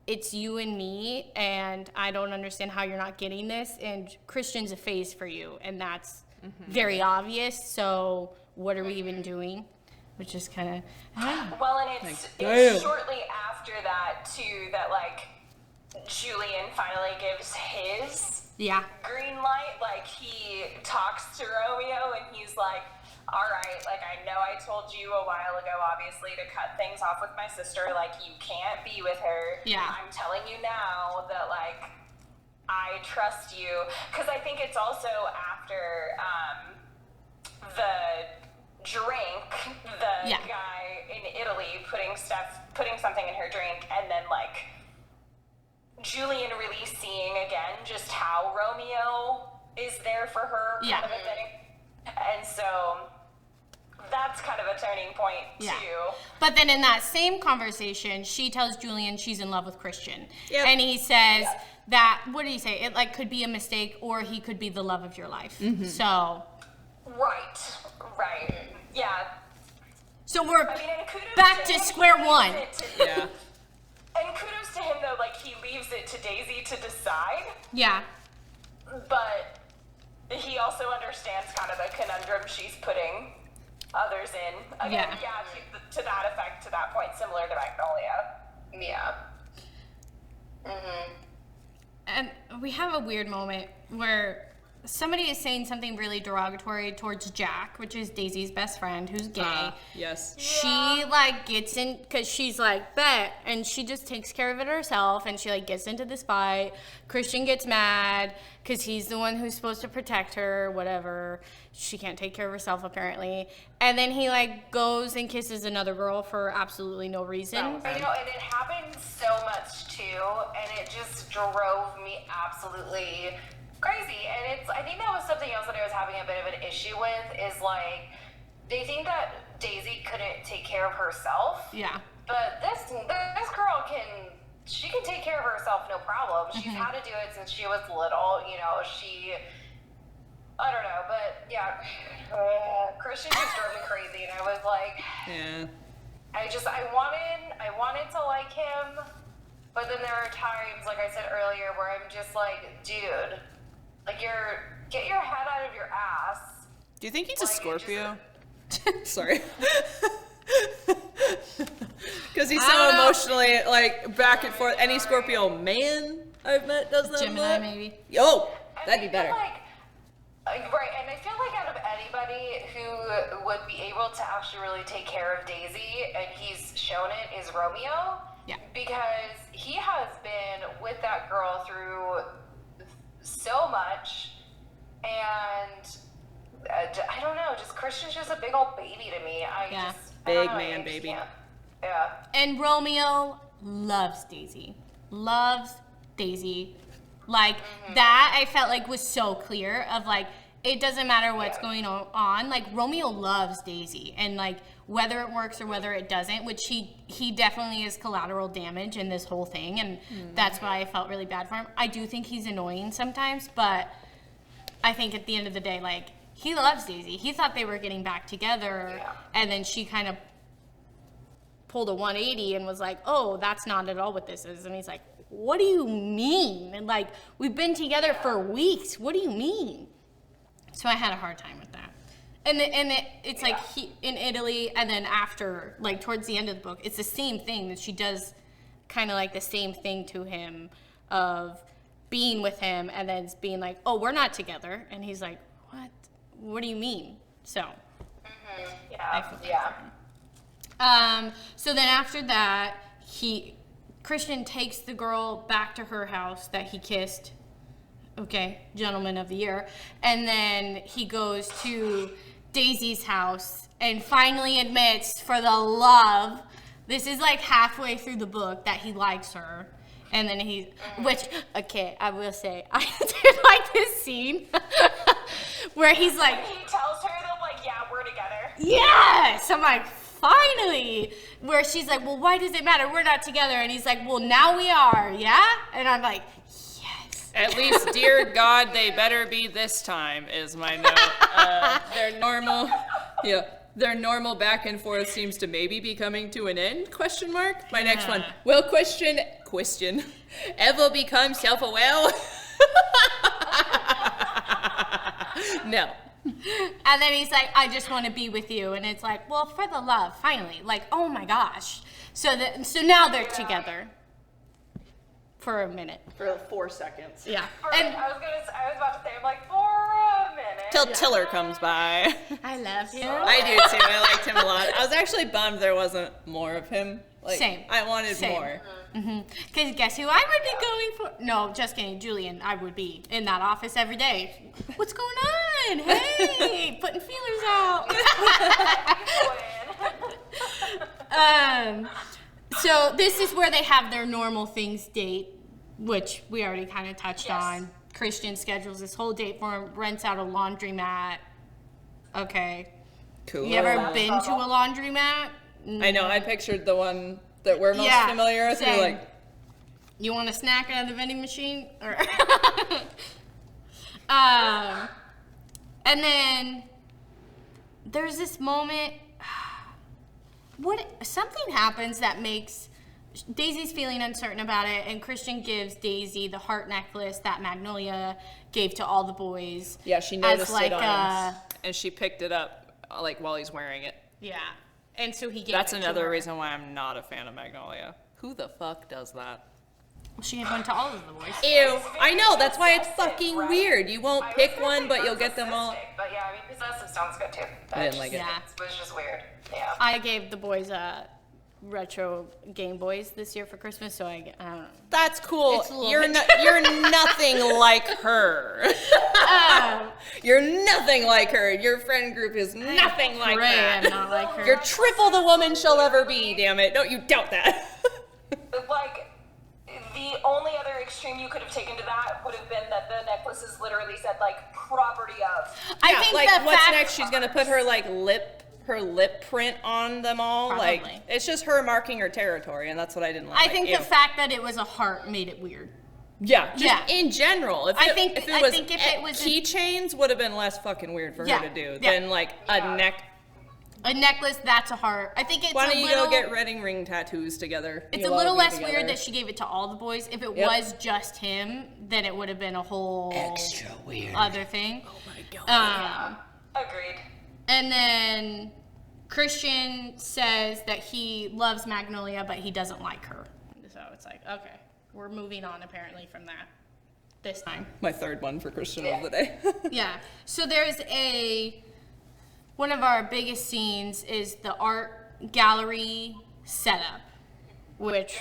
it's you and me, and I don't understand how you're not getting this, and Christian's a phase for you, and that's very obvious, so what are we even doing? Which is kind of, Well, and it's shortly after that too that like Julian finally gives his yeah. green light. Like he talks to Romeo and he's like, all right, like I know I told you a while ago obviously to cut things off with my sister, like you can't be with her. Yeah. I'm telling you now that like I trust you, because I think it's also after the drink, the guy in Italy putting something in her drink, and then like Julian really seeing again just how Romeo is there for her kind of a thing. And so that's kind of a turning point too. But then in that same conversation, she tells Julian she's in love with Christian. Yep. And he says that, what did he say? It like could be a mistake or he could be the love of your life. So. Right. Yeah. So we're I mean, and kudos back to to him, square he leaves one. it to- Yeah. And kudos to him though, like he leaves it to Daisy to decide, Yeah. but he also understands kind of the conundrum she's putting others in. Again, to that effect, to that point, similar to Magnolia. Yeah. And we have a weird moment where somebody is saying something really derogatory towards Jack, which is Daisy's best friend, who's gay. Yes. She like gets in because she's like bet, and she just takes care of it herself, and she like gets into this fight. Christian gets mad because he's the one who's supposed to protect her, whatever. She can't take care of herself apparently, and then he like goes and kisses another girl for absolutely no reason. I know, and it happened so much too, and it just drove me absolutely crazy. And I think that was something else that I was having a bit of an issue with, is like, they think that Daisy couldn't take care of herself. Yeah. But this girl can take care of herself, no problem. She's had to do it since she was little, you know, I don't know, but yeah, Christian just drove me crazy, and I was like, Yeah. I wanted to like him, but then there are times, like I said earlier, where I'm just like, dude, like get your head out of your ass. Do you think he's a Like, Scorpio? Sorry. Because he's I so don't know. emotionally like back and forth. Any Scorpio man I've met does that. Gemini maybe. Oh, And that'd be I feel better. Right, and I feel like out of anybody who would be able to actually really take care of Daisy, and he's shown it, is Romeo. Yeah. Because he has been with that girl through so much, and I don't know, just Christian's just a big old baby to me. I Yeah. just Big I don't know, man I just baby. can't. Yeah. And Romeo loves Daisy. Loves Daisy. Like, that I felt like was so clear of, like, it doesn't matter what's going on. Like, Romeo loves Daisy. And, like, whether it works or whether it doesn't, which he definitely is collateral damage in this whole thing. And that's why I felt really bad for him. I do think he's annoying sometimes, but I think at the end of the day, like, he loves Daisy. He thought they were getting back together. Yeah. And then she kind of pulled a 180 and was like, oh, that's not at all what this is. And he's like, what do you mean? And like, we've been together for weeks. What do you mean? So I had a hard time with that. And it's like he in Italy, and then after, like towards the end of the book, it's the same thing that she does, kind of like the same thing to him of being with him and then being like, oh, we're not together. And he's like, what do you mean? So so then after that, Christian takes the girl back to her house that he kissed. Okay, gentleman of the year. And then he goes to Daisy's house and finally admits, for the love, this is like halfway through the book, that he likes her. And then okay, I will say, I did like this scene where he's like, He tells her that, like, yeah, we're together. yes! I'm like, finally! Where she's like, well, why does it matter? We're not together. And he's like, well, now we are, yeah? And I'm like, yes. At least, dear God, they better be this time, is my note. Their normal back and forth seems to maybe be coming to an end, question mark? My next one, will question, ever become self-aware? No. And then he's like, I just want to be with you. And it's like, well, for the love, finally. Like, oh my gosh. So now they're together. For a minute. For 4 seconds. Yeah. And I was about to say, I'm like, for a minute. Till Tiller comes by. I love him. I do too. I liked him a lot. I was actually bummed there wasn't more of him. Like, Same. I wanted more. Because guess who I would be going for? No, just kidding. Julian, I would be in that office every day. What's going on? Hey, putting feelers out. So this is where they have their normal things date, which we already kind of touched on. Christian schedules this whole date for him, rents out a laundromat. Okay. Cool. You ever been to a laundromat? I know. I pictured the one that we're most familiar with. You're like, you want a snack out of the vending machine? Or and then there's this moment. Something happens that makes Daisy's feeling uncertain about it, and Christian gives Daisy the heart necklace that Magnolia gave to all the boys. yeah, she noticed like it on him, and she picked it up like while he's wearing it. Yeah, and so he gave. That's it another to her. reason why I'm not a fan of Magnolia. Who the fuck does that? She gave one to all of the boys. Ew, I know, that's why it's fucking weird. You won't pick one, but you'll get them all. But yeah, I mean, possessive sounds good too. I didn't like it. Yeah. It was just weird. Yeah. I gave the boys retro Game Boys this year for Christmas, so I don't know. That's cool. It's a little You're bit- you're nothing like her. You're nothing like her. Your friend group is nothing like Pray that. I'm not like her. You're triple the woman she'll ever be, damn it. Don't you doubt that. Like, the only other extreme you could have taken to that would have been that the necklaces literally said, like, property of. I think like, the what's fact, next? She's gonna put her like lip print on them all. Probably. Like, it's just her marking her territory, and that's what I didn't like. I think Ew. the fact that it was a heart made it weird. Yeah, just Yeah. in general. If I it, think- if it I was think if it was a- keychains, would have been less fucking weird for Yeah, her to do yeah. than like a neck. A necklace, that's a heart. I think it's Why don't a you little. go get wedding ring tattoos together? It's You a all little be less together. weird that she gave it to all the boys. If it Yep. was just him, then it would have been a whole Extra weird. other thing. Oh my god. Agreed. And then Christian says that he loves Magnolia, but he doesn't like her. So it's like, okay, we're moving on apparently from that this time. My third one for Christian of the day. Yeah. So there's one of our biggest scenes is the art gallery setup, which,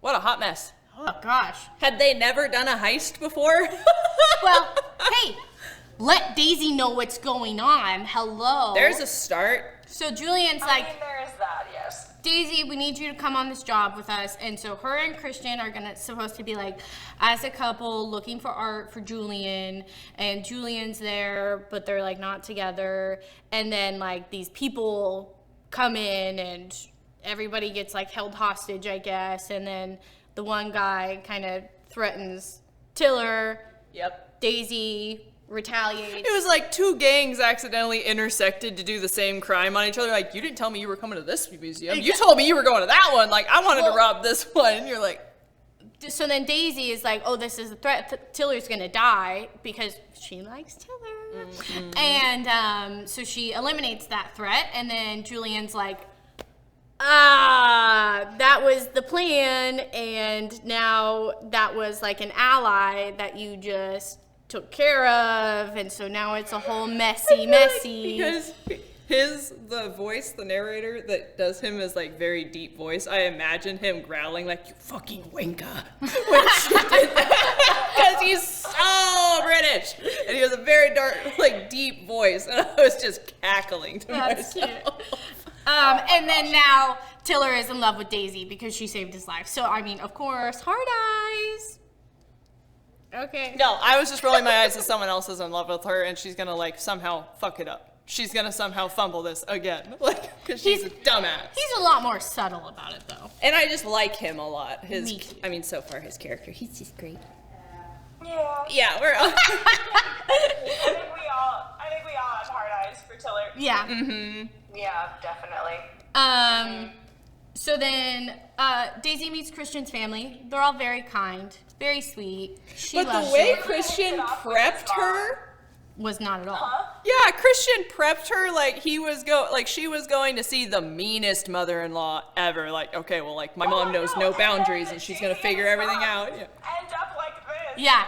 What a hot mess. oh gosh. Had they never done a heist before? Well, hey, let Daisy know what's going on. Hello. There's a start. So Julian's I like, mean, there is that, yes. Daisy, we need you to come on this job with us. And so her and Christian are supposed to be like, as a couple, looking for art for Julian. And Julian's there, but they're like not together. And then like these people come in and everybody gets like held hostage, I guess. And then the one guy kind of threatens Tiller. Yep. Daisy retaliates. It was like two gangs accidentally intersected to do the same crime on each other. Like, you didn't tell me you were coming to this museum. You told me you were going to that one. Like, I wanted to rob this one. And you're like... So then Daisy is like, oh, this is a threat. Tiller's going to die because she likes Tiller. Mm-hmm. And so she eliminates that threat. And then Julian's like, that was the plan. And now that was like an ally that you just took care of, and so now it's a whole messy. Because the voice, the narrator that does him is like very deep voice. I imagine him growling like, you fucking wanker, when she did that. Because he's so British, and he has a very dark, like deep voice, and I was just cackling to myself. Cute. And then now Tiller is in love with Daisy because she saved his life. So I mean, of course, hard eyes. Okay. No, I was just rolling my eyes that someone else is in love with her and she's gonna like somehow fuck it up. She's gonna somehow fumble this again, like, because she's a dumbass. He's a lot more subtle about it though. And I just like him a lot. Me too. I mean, so far his character, he's just great. Yeah. Yeah, we're all. I think we all have hard eyes for Tiller. Yeah. Mm-hmm. Yeah, definitely. So then Daisy meets Christian's family. They're all very kind, very sweet. But the way Christian prepped her was not at all. Yeah, Christian prepped her like she was going to see the meanest mother-in-law ever. Like, okay, well, like my mom knows no boundaries and she's gonna figure everything out. Yeah. End up like this. Yeah.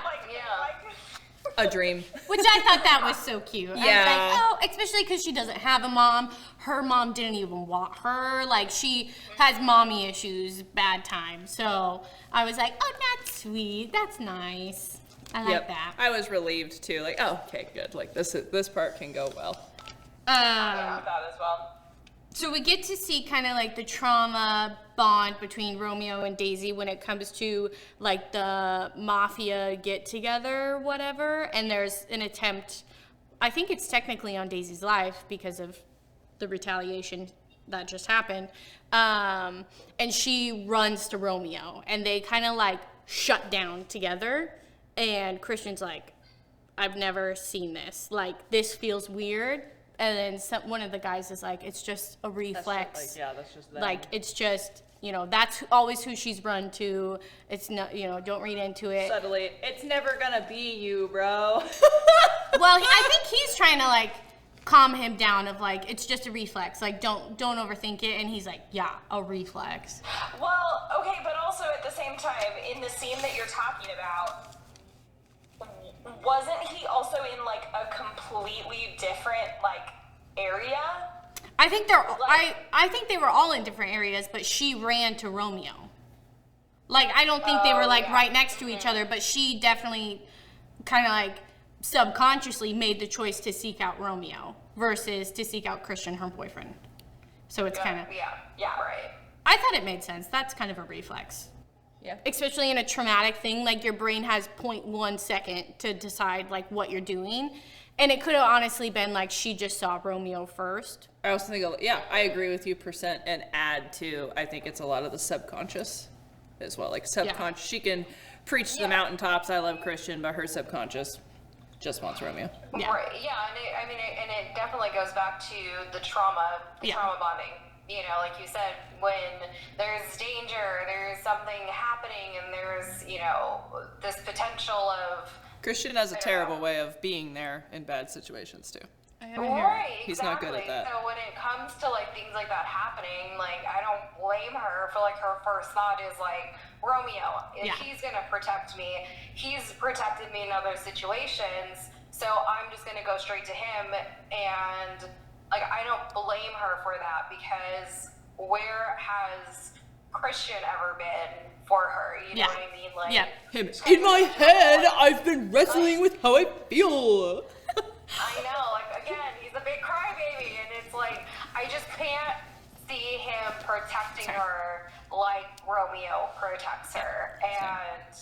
A dream. Which I thought that was so cute. Yeah. I was like, oh, especially because she doesn't have a mom. Her mom didn't even want her. Like, she has mommy issues, bad time. So I was like, oh, that's sweet. That's nice. I like that. I was relieved too. Like, oh, okay, good. Like this part can go well. Yeah, that as well. So we get to see kind of like the trauma bond between Romeo and Daisy when it comes to like the mafia get together, whatever. And there's an attempt, I think it's technically on Daisy's life because of the retaliation that just happened. And she runs to Romeo and they kind of like shut down together. And Christian's like, I've never seen this. Like, this feels weird. And then one of the guys is like, it's just a reflex. That's just them. Like, it's just, that's always who she's run to. It's not, don't read into it. Subtly, it's never gonna be you, bro. Well, I think he's trying to, like, calm him down of, like, it's just a reflex. Like, don't overthink it. And he's like, yeah, a reflex. Well, okay, but also at the same time, in the scene that you're talking about, wasn't he also in like a completely different like area? I think I think they were all in different areas, but she ran to Romeo. Like, I don't think they were like right next to each other, but she definitely kind of like subconsciously made the choice to seek out Romeo versus to seek out Christian, her boyfriend. So it's kind of Yeah, right. I thought it made sense. That's kind of a reflex. Yeah. Especially in a traumatic thing, like your brain has 0.1 second to decide like what you're doing. And it could have honestly been like she just saw Romeo first. I also think, I agree with you %, and add to, I think it's a lot of the subconscious as well. Like subconscious, she can preach to the mountaintops, I love Christian, but her subconscious just wants Romeo. Yeah. Right. Yeah, and it definitely goes back to the trauma bonding. Like you said, when there's danger, there's something happening, and there's, this potential of... Christian has a terrible way of being there in bad situations, too. Right, He's not good at that. So when it comes to, like, things like that happening, like, I don't blame her for, like, her first thought is, like, Romeo, if he's going to protect me, he's protected me in other situations, so I'm just going to go straight to him, and... Like, I don't blame her for that because where has Christian ever been for her? You know what I mean? Like, him. In my head, I've been wrestling with how I feel. I know. Like, again, he's a big crybaby, and it's like, I see him protecting her like Romeo protects her. And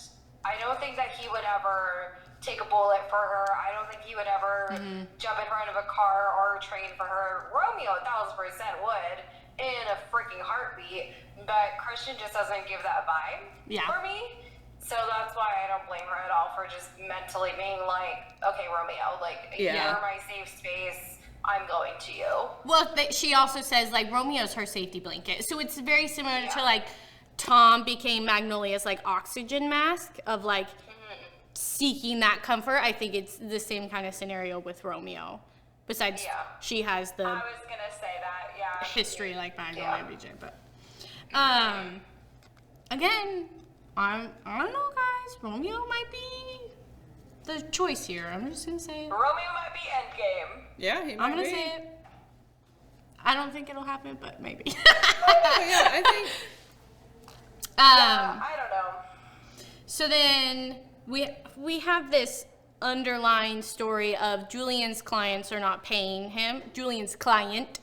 I don't think that he would ever take a bullet for her. I don't think he would ever jump in front of a car or a train for her. Romeo 1000% would in a freaking heartbeat, but Christian just doesn't give that vibe for me. So that's why I don't blame her at all for just mentally being like, okay, Romeo, like, you're my safe space. I'm going to you. Well, she also says, like, Romeo's her safety blanket. So it's very similar to, like, Tom became Magnolia's, like, oxygen mask of, like, seeking that comfort. I think it's the same kind of scenario with Romeo. Besides, she has the I was gonna say that, history like Magnolia and BJ. But, again, I don't know, guys. Romeo might be the choice here. I'm just going to say it. Romeo might be endgame. Yeah, he might I'm going to be. say it. I don't think it'll happen, but maybe. I think. I don't know. So then we have this underlying story of Julian's clients are not paying him. Julian's client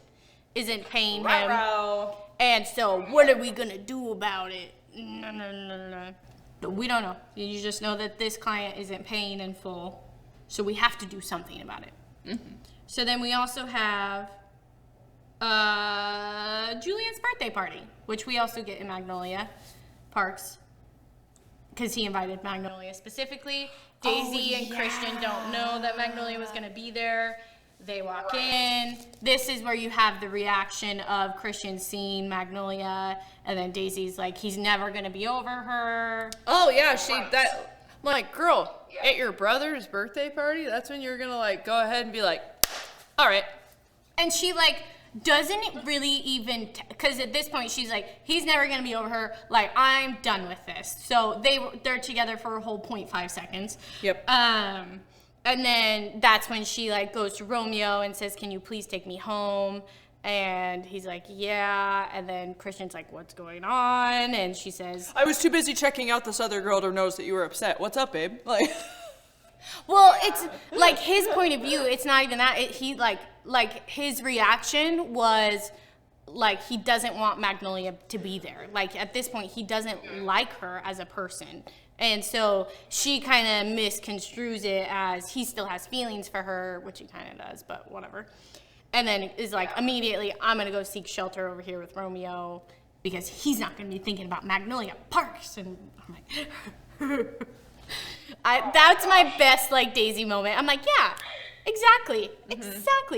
isn't paying him. And so what are we going to do about it? No. We don't know. You just know that this client isn't paying in full. So we have to do something about it. Mm-hmm. So then we also have Julian's birthday party, which we also get in Magnolia Parks. Because he invited Magnolia specifically. Daisy and Christian don't know that Magnolia was going to be there. They walk in. This is where you have the reaction of Christian seeing Magnolia, and then Daisy's like, he's never going to be over her. Oh, yeah, I'm like, girl, at your brother's birthday party, that's when you're going to, like, go ahead and be like, all right. And she, like, doesn't really even, because at this point she's like, he's never going to be over her. Like, I'm done with this. So they're together for a whole 0.5 seconds. Yep. And then that's when she, like, goes to Romeo and says, can you please take me home? And he's like, yeah. And then Christian's like, what's going on? And she says, I was too busy checking out this other girl to notice that you were upset. What's up, babe? Like, well, it's like his point of view. It's not even that. He like his reaction was like he doesn't want Magnolia to be there. Like at this point, he doesn't like her as a person. And so she kind of misconstrues it as he still has feelings for her, which he kind of does, but whatever. And then is like, immediately, I'm going to go seek shelter over here with Romeo because he's not going to be thinking about Magnolia Parks. And I'm like, that's my best, like, Daisy moment. I'm like, yeah, exactly.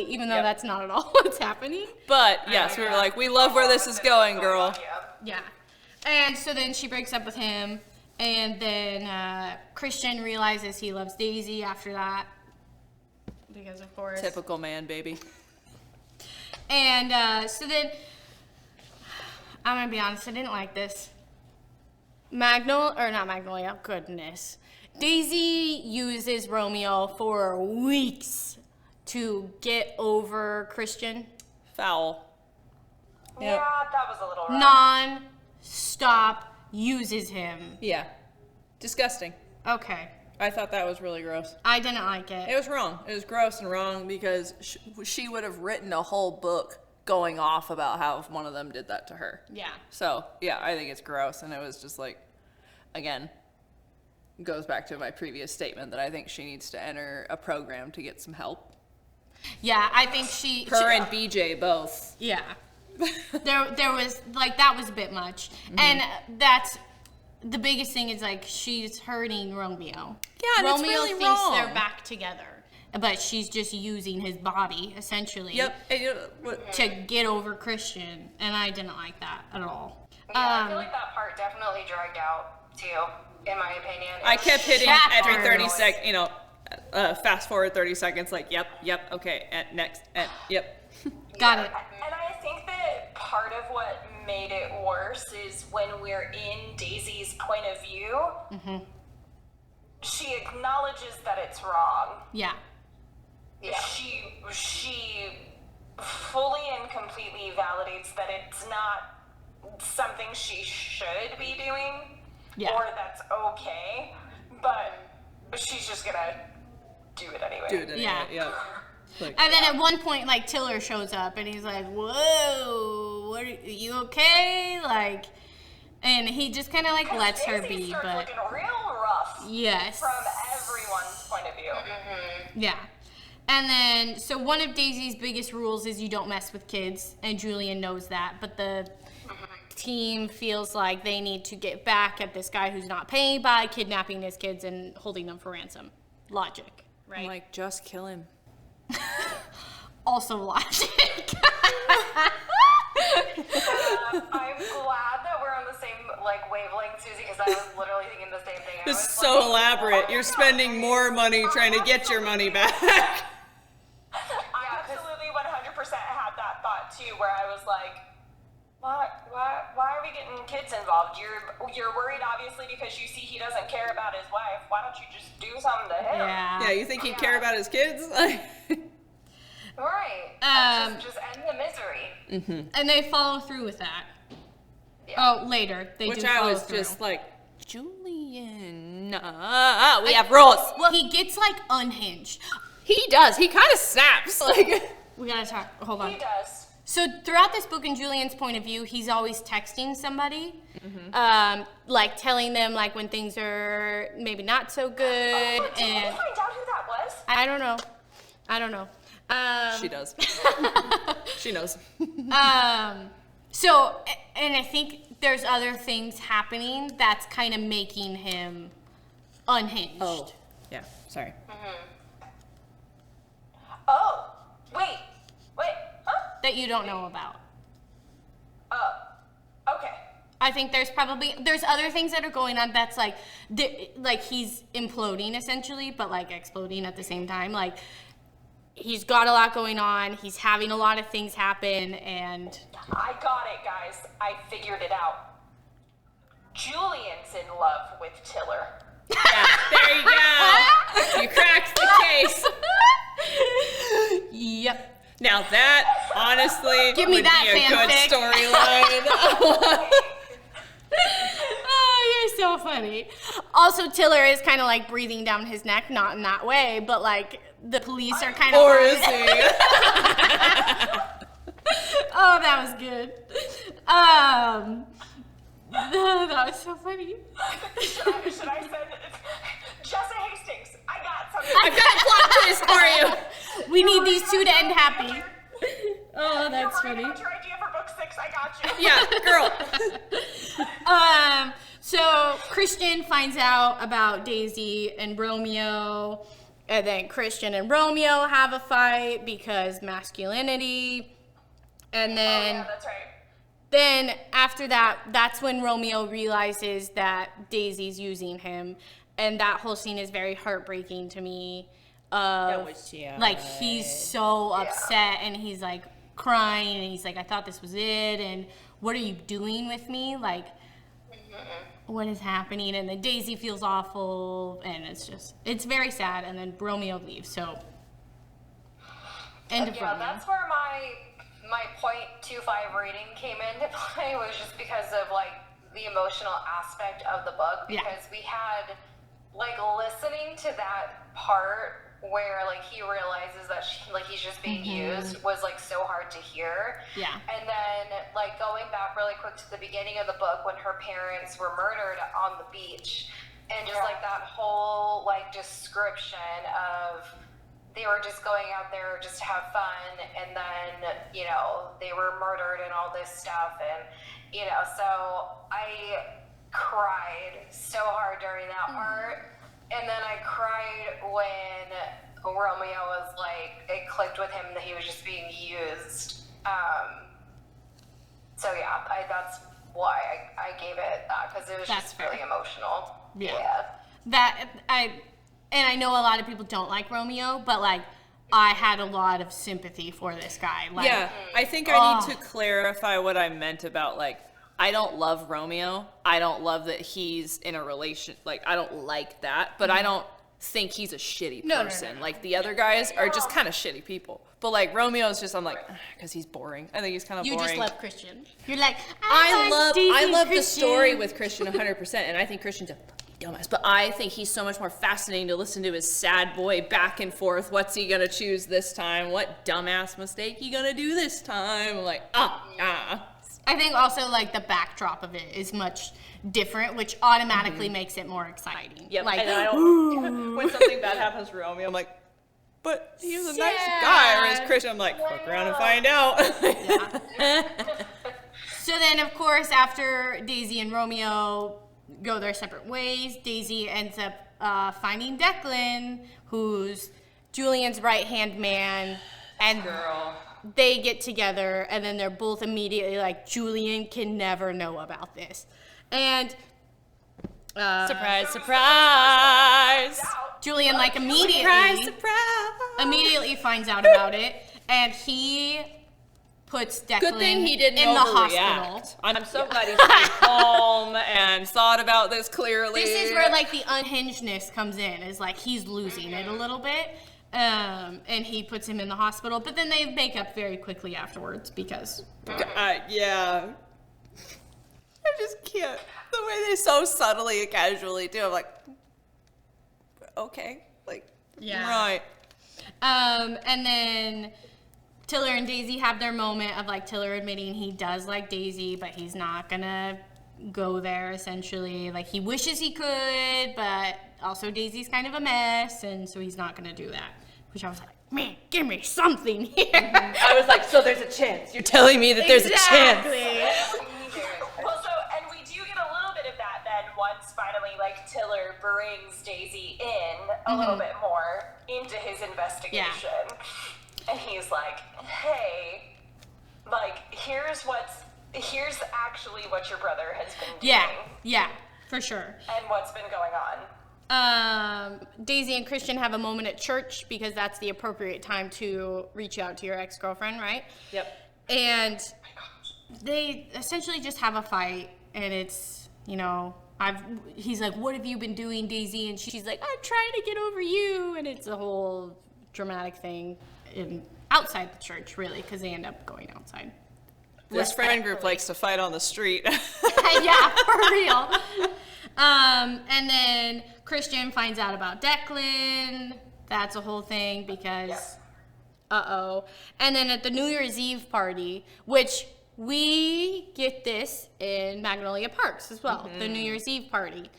Even though that's not at all what's happening. but, yes, we were like, we love where this is going, girl. Yeah. And so then she breaks up with him. And then Christian realizes he loves Daisy after that. Because, of course. Typical man, baby. And so then, I'm going to be honest, I didn't like this. Not Magnolia, goodness. Daisy uses Romeo for weeks to get over Christian. Foul. Yeah, that was a little rough. Non-stop uses him. Yeah. Disgusting. Okay. I thought that was really gross. I didn't like it. It was wrong. It was gross and wrong because she would have written a whole book going off about how one of them did that to her. Yeah. So, yeah, I think it's gross. And it was just like, again, goes back to my previous statement that I think she needs to enter a program to get some help. Yeah, I think Her and BJ both. Yeah. there was, like, that was a bit much. And that's, the biggest thing is, like, she's hurting Romeo. Yeah, and Romeo it's really thinks wrong. they're back together. But she's just using his body, essentially, to get over Christian. And I didn't like that at all. Yeah, I feel like that part definitely dragged out, too, in my opinion. I kept hitting Chapters. every 30 seconds, fast forward 30 seconds, like, yep, okay, and next, and yep. Got it. And I think that part of what made it worse is when we're in Daisy's point of view, she acknowledges that it's wrong. Yeah. She fully and completely validates that it's not something she should be doing or that's okay, but she's just gonna do it anyway. Yeah. yeah. Like, And then at one point, like, Tiller shows up, and he's like, whoa, what, are you okay? Like, and he just kind of like lets her Daisy be, starts but looking real rough. yes. From everyone's point of view. Yeah. And then, so one of Daisy's biggest rules is you don't mess with kids, and Julian knows that, but the team feels like they need to get back at this guy who's not paying by kidnapping his kids and holding them for ransom. Logic, right? I'm like, just kill him. Also logic. I'm glad that we're on the same like wavelength, Susie, because I was literally thinking the same thing. I It's was so like, elaborate. oh, You're no. spending more money trying to get your money back. I absolutely 100% had that thought too, where I was like, why are we getting kids involved? You're worried obviously because you see he doesn't care about his wife. Why don't you just do something to him? Yeah, you think he'd care about his kids? Right. Just end the misery. And they follow through with that. Yeah. Oh, later. They Which do I follow was through. just like, Julian, we have rules. Well, he gets like unhinged. He does. He kind of snaps. Like, We gotta talk. Hold on. He does. So throughout this book, in Julian's point of view, he's always texting somebody, like telling them like when things are maybe not so good, Did you and find out who that was? I don't know. she does. She knows. So, and I think there's other things happening that's kind of making him unhinged. Oh, yeah. Sorry. Oh, wait, huh? That you don't know about. Oh, okay. I think there's other things that are going on that's like he's imploding essentially, but like exploding at the same time. Like he's got a lot going on. He's having a lot of things happen, and I got it, guys. I figured it out. Julian's in love with Tiller. Yeah, there you go. You cracked the case. Yep. Now that, honestly, Give me would that be a good fanfic. storyline. Oh, you're so funny. Also, Tiller is kind of like breathing down his neck, not in that way, but like the police are kind of. Or is he? Oh, that was good. That was so funny. Should I send Jessa Hastings? I got something. I've got a plot twist for you. We need these two to end happy. Oh, that's You're funny. worried about your idea for book 6. I got you. Yeah, girl. So Christian finds out about Daisy and Romeo, and then Christian and Romeo have a fight because masculinity, and then Yeah, that's right. then after that, that's when Romeo realizes that Daisy's using him, and that whole scene is very heartbreaking to me. Like he's so upset, and he's like crying, and he's like, I thought this was it, and what are you doing with me? Like, what is happening? And then Daisy feels awful, and it's very sad, and then Romeo leaves, so end of Yeah, Romeo. that's where my 0.25 rating came into play, was just because of like the emotional aspect of the book, Yeah. because we had like listening to that part where like he realizes that he's just being used was like so hard to hear. Yeah. And then like going back really quick to the beginning of the book when her parents were murdered on the beach, and just like that whole like description of they were just going out there just to have fun, and then, you know, they were murdered and all this stuff, and, you know, so I cried so hard during that part, and then I cried when Romeo was like, it clicked with him that he was just being used. So yeah, that's why I gave it that, because it was That's just fair. really emotional. Yeah. And I know a lot of people don't like Romeo, but like I had a lot of sympathy for this guy. Like, Yeah, I think I need to clarify what I meant about, like, I don't love Romeo. I don't love that he's in a relation. Like, I don't like that, but I don't think he's a shitty No, no, person. no. Like, the other guys are just kind of shitty people. But, like, Romeo's just, I'm like, because he's boring. I think he's kind of you boring. just love Christian. You're like, I love the Christian. story with Christian 100%, and I think Christian's a fucking dumbass. But I think he's so much more fascinating to listen to his sad boy back and forth. What's he gonna choose this time? What dumbass mistake he gonna do this time? I'm like, I think also like the backdrop of it is much different, which automatically makes it more exciting. Yep. Like, And I don't, when something bad happens to Romeo, I'm like, but he's a nice guy. Or as Christian, I'm like, fuck around and find out. So then, of course, after Daisy and Romeo go their separate ways, Daisy ends up finding Declan, who's Julian's right-hand man, and they get together, and then they're both immediately like, Julian can never know about this. And Surprise, surprise. Julian like immediately finds out about it, and he puts Declan Good thing he didn't in the hospital. overreact. I'm so glad he stayed calm and thought about this clearly. This is where like the unhingedness comes in, is like he's losing it a little bit, and he puts him in the hospital, but then they make up very quickly afterwards because yeah. I just can't. The way they so subtly and casually do, I'm like, okay, like, right. And then Tiller and Daisy have their moment of like Tiller admitting he does like Daisy, but he's not gonna go there essentially. Like he wishes he could, but also Daisy's kind of a mess, and so he's not gonna do that. Which I was like, man, give me something here. I was like, so there's a chance. You're telling me that there's a chance. Well, so, and we do get a little bit of that then once finally, like, Tiller brings Daisy in a little bit more into his investigation. And he's like, hey, like, here's actually what your brother has been doing. Yeah, for sure. And what's been going on. Daisy and Christian have a moment at church because that's the appropriate time to reach out to your ex-girlfriend, right? Yep. And they essentially just have a fight, and it's, you know, he's like, what have you been doing, Daisy? And she's like, I'm trying to get over you. And it's a whole dramatic thing outside the church, really, because they end up going outside. This friend group likes to fight on the street. Yeah, for real. And then Christian finds out about Declan. That's a whole thing because, And then at the New Year's Eve party, which we get this in Magnolia Parks as well, the New Year's Eve party,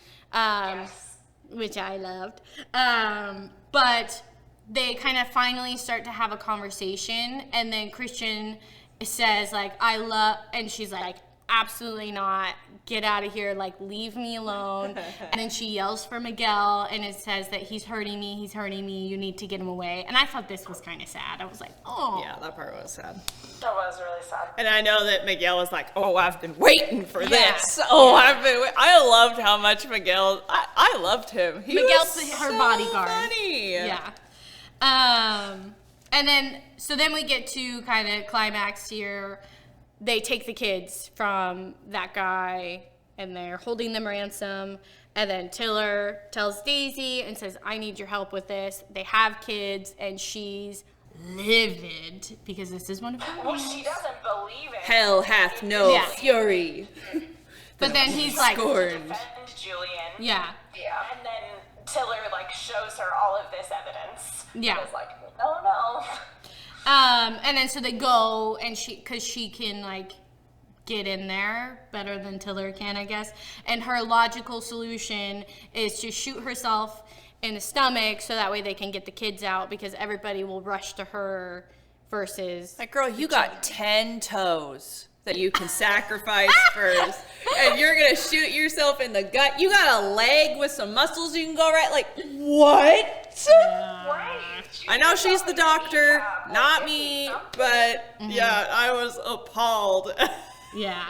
which I loved. But they kind of finally start to have a conversation, and then Christian says, like, and she's like, absolutely not, get out of here, like, leave me alone. And then she yells for Miguel, and it says that he's hurting me, you need to get him away. And I thought this was kind of sad. I was like, oh. Yeah, that part was sad. That was really sad. And I know that Miguel was like, oh, I've been waiting for this. Oh, I loved how much Miguel, I loved him. Miguel's her so bodyguard. Funny. Yeah. And then we get to kind of climax here. They take the kids from that guy, and they're holding them ransom. And then Tiller tells Daisy and says, I need your help with this. They have kids, and she's livid because this is one of her Well, rules. she doesn't believe it. Hell hath no Yeah. fury. But then he's like, Scorned. Defend Julian. yeah. And then Tiller, like, shows her all of this evidence. Yeah. And is like, no. And then so they go, and because she can, like, get in there better than Tiller can, I guess. And her logical solution is to shoot herself in the stomach so that way they can get the kids out, because everybody will rush to her versus... Like, girl, you got 10 toes that you can sacrifice first, and you're gonna shoot yourself in the gut. You got a leg with some muscles you can go right, like, what? Right. I know she's the doctor, not me, but yeah, I was appalled. Yeah.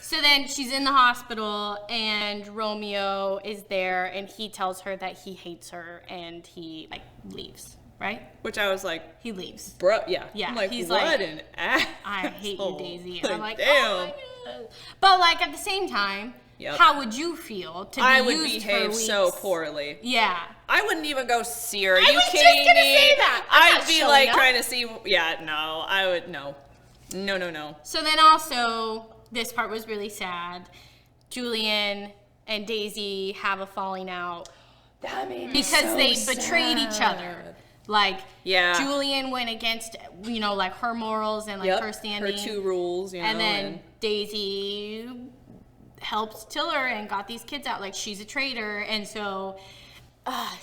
So then she's in the hospital, and Romeo is there, and he tells her that he hates her, and he, like, leaves, right? Which I was like, He leaves. bro, yeah. Yeah, I'm like, he's what like, an ass. I hate you, Daisy. And I'm like, damn. oh my God. But, like, at the same time, how would you feel to be I would used for behave weeks? so poorly. Yeah. I wouldn't even go see her. Are I you was just kidding gonna me? say that. I'm I'd not be showing like up. trying to see. Yeah, no, I would no. So then also, this part was really sad. Julian and Daisy have a falling out because they betrayed each other. Like, Julian went against, like, her morals and, like, her standing. Her two rules, and then Daisy helped Tiller and got these kids out. Like, she's a traitor. And so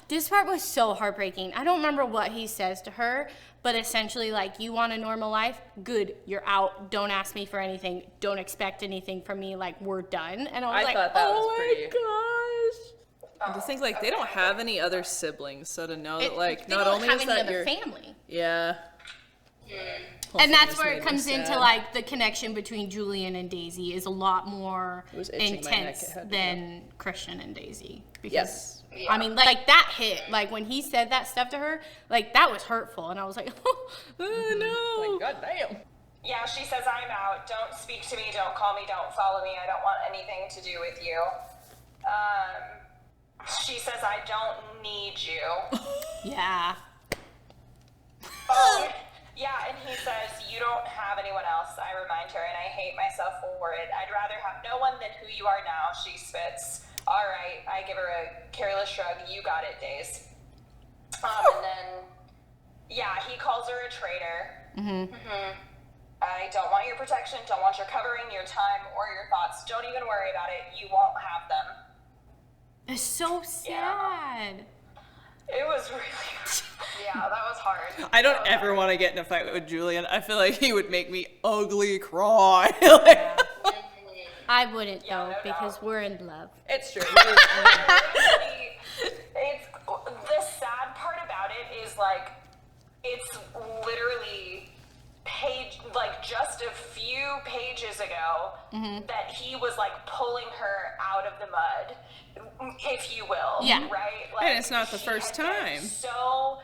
this part was so heartbreaking. I don't remember what he says to her, but essentially, like, you want a normal life? Good, you're out. Don't ask me for anything. Don't expect anything from me. Like, we're done. And I was like, thought that oh was pretty. my gosh. I just think, like, they don't have any other siblings, so to know that, like, They not don't only have is any that other your family. yeah. And that's Just where made it me comes into sad. like the connection between Julian and Daisy is a lot more was itching my neck. intense It had to than Christian and Daisy. Because, Yes. I mean, like that hit. Like when he said that stuff to her, like that was hurtful, and I was like, oh no. Like, God damn. Yeah, she says, I'm out. Don't speak to me. Don't call me. Don't follow me. I don't want anything to do with you. She says, I don't need you. Yeah. Oh, yeah, and he says, you don't have anyone else. I remind her, and I hate myself for it. I'd rather have no one than who you are now, she spits. All right, I give her a careless shrug. You got it, Days. And then, yeah, he calls her a traitor. I don't want your protection, don't want your covering, your time, or your thoughts. Don't even worry about it. You won't have them. It's so sad. It was really... Yeah, that was hard. I don't ever want to get in a fight with Julian. I feel like he would make me ugly cry. Like, I wouldn't Yeah, though, no because doubt. we're in love. it's true. It's the sad part about it is like it's literally just a few pages ago that he was like pulling her out of the mud, if you will. Yeah. Right. Like, And it's not the she first had been time. So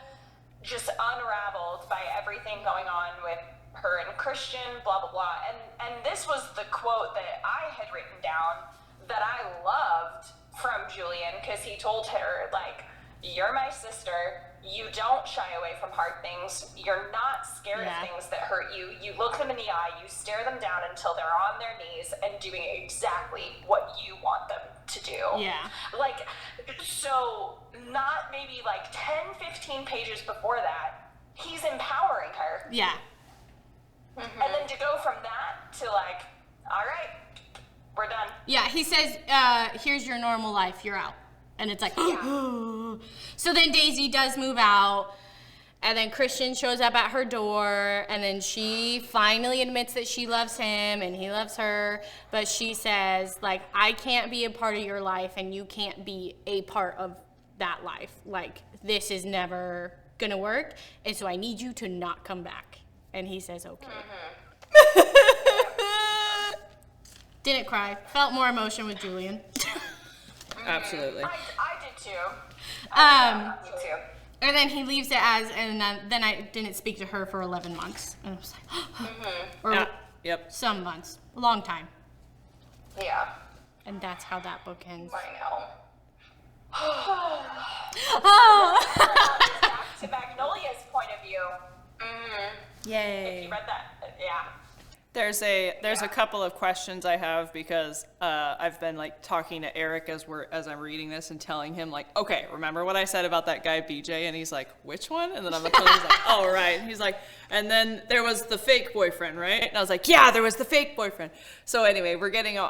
just unraveled by everything going on with her and Christian, blah blah blah. And this was the quote that I had written down that I loved from Julian, because he told her, like, you're my sister, you don't shy away from hard things, you're not scared Yeah. of things that hurt you, you look them in the eye, you stare them down until they're on their knees and doing exactly what you want them to do. Yeah. Like, so not maybe like 10, 15 pages before that, he's empowering her. Yeah. And then to go from that to like, all right, we're done. Yeah, he says, here's your normal life, you're out. And it's like, so then Daisy does move out, and then Christian shows up at her door, and then she finally admits that she loves him and he loves her, but she says, like, I can't be a part of your life and you can't be a part of that life. Like, this is never gonna work, and so I need you to not come back. And he says, okay. Didn't cry. Felt more emotion with Julian. Absolutely. I did too. Me too. And then he leaves it as, and then I didn't speak to her for 11 months. And I was like, or Yeah. Yep. some months. A long time. Yeah, And that's how that book ends. I know. Oh! Back to Magnolia's point of view. Yay. You read that? Yeah. There's a couple of questions I have, because I've been like talking to Eric as I'm reading this and telling him, like, okay, remember what I said about that guy BJ? And he's like, which one? And then I'm like, he's like, oh right. And he's like, and then there was the fake boyfriend, right? And I was like, yeah, there was the fake boyfriend. So anyway,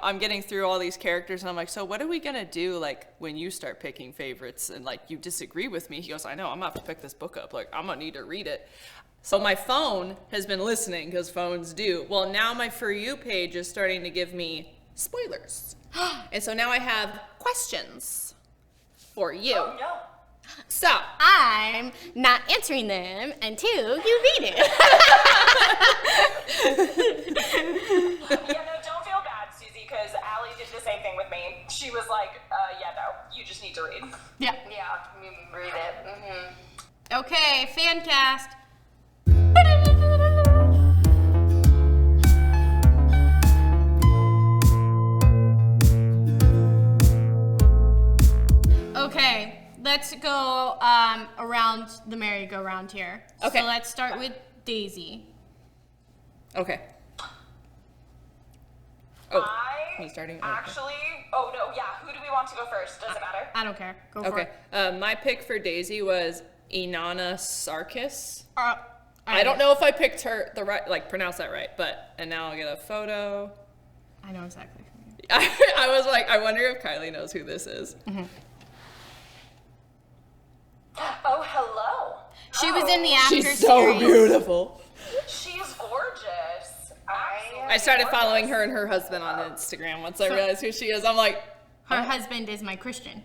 I'm getting through all these characters, and I'm like, so what are we gonna do, like, when you start picking favorites and like you disagree with me? He goes, I know, I'm gonna have to pick this book up. Like, I'm gonna need to read it. So my phone has been listening, because phones do. Well, now my For You page is starting to give me spoilers. And so now I have questions for you. Oh no. So I'm not answering them until you read it. Yeah, no, don't feel bad, Susie, because Allie did the same thing with me. She was like, yeah, no, you just need to read. Yeah. Yeah, you read it. Okay, fan cast. Okay, let's go around the merry-go-round here. Okay. So let's start with Daisy. Okay. Oh, I he's starting. actually, oh no, yeah, who do we want to go first? Does it matter? I don't care. Go for Okay. it. My pick for Daisy was Inanna Sarkis. Uh, I don't know if I picked her the right, like, pronounce that right, but, and now I'll get a photo. I know exactly who you I was like, I wonder if Kylie knows who this is. Mm-hmm. Oh, hello. She was in the after She's so series. beautiful. She's gorgeous. I started following her and her husband on Instagram once I realized who she is. I'm like, Her husband is my Christian.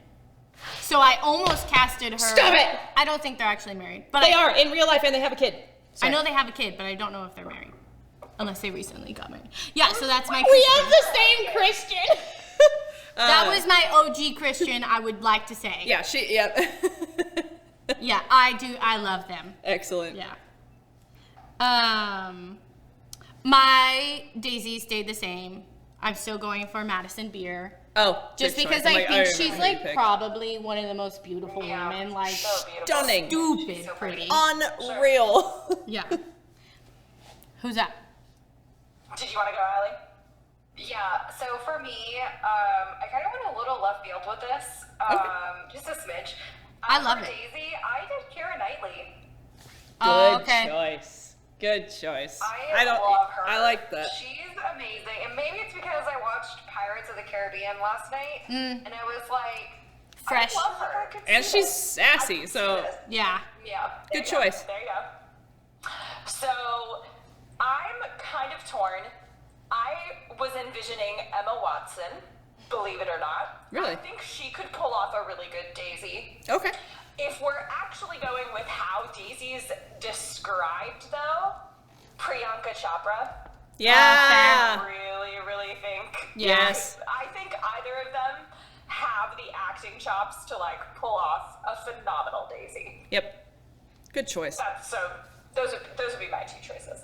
So I almost casted her. Stop it! I don't think they're actually married. But they are in real life and they have a kid. I know they have a kid, but I don't know if they're married. Unless they recently got married. Yeah, so that's my We Christian. have the same Christian. That was my OG Christian, I would like to say. Yeah, Yeah, I do. I love them. Excellent. Yeah. My Daisy stayed the same. I'm still going for Madison Beer. Oh, Just good because choice. I think she's remember who you like picked. probably one of the most beautiful women. Like So beautiful. Stunning. stupid pretty. Unreal. Yeah. Who's that? Did you want to go, Allie? Yeah, so for me, I kind of went a little left field with this, just a smidge. I love for it. Daisy, I did Keira Knightley. Oh, Good okay. choice. Good choice. I don't love her. I like that. She's amazing, and maybe it's because I watched Pirates of the Caribbean last night, and I was like, Fresh. I love her. And she's sassy, so Yeah. Yeah. good choice. There you go. So, I'm kind of torn. I was envisioning Emma Watson, believe it or not. Really? I think she could pull off a really good Daisy. Okay. If we're actually going with how Daisy's described, though, Priyanka Chopra. Yeah. I really think. Yes. I think either of them have the acting chops to like pull off a phenomenal Daisy. Yep. Good choice. So those would be my two choices.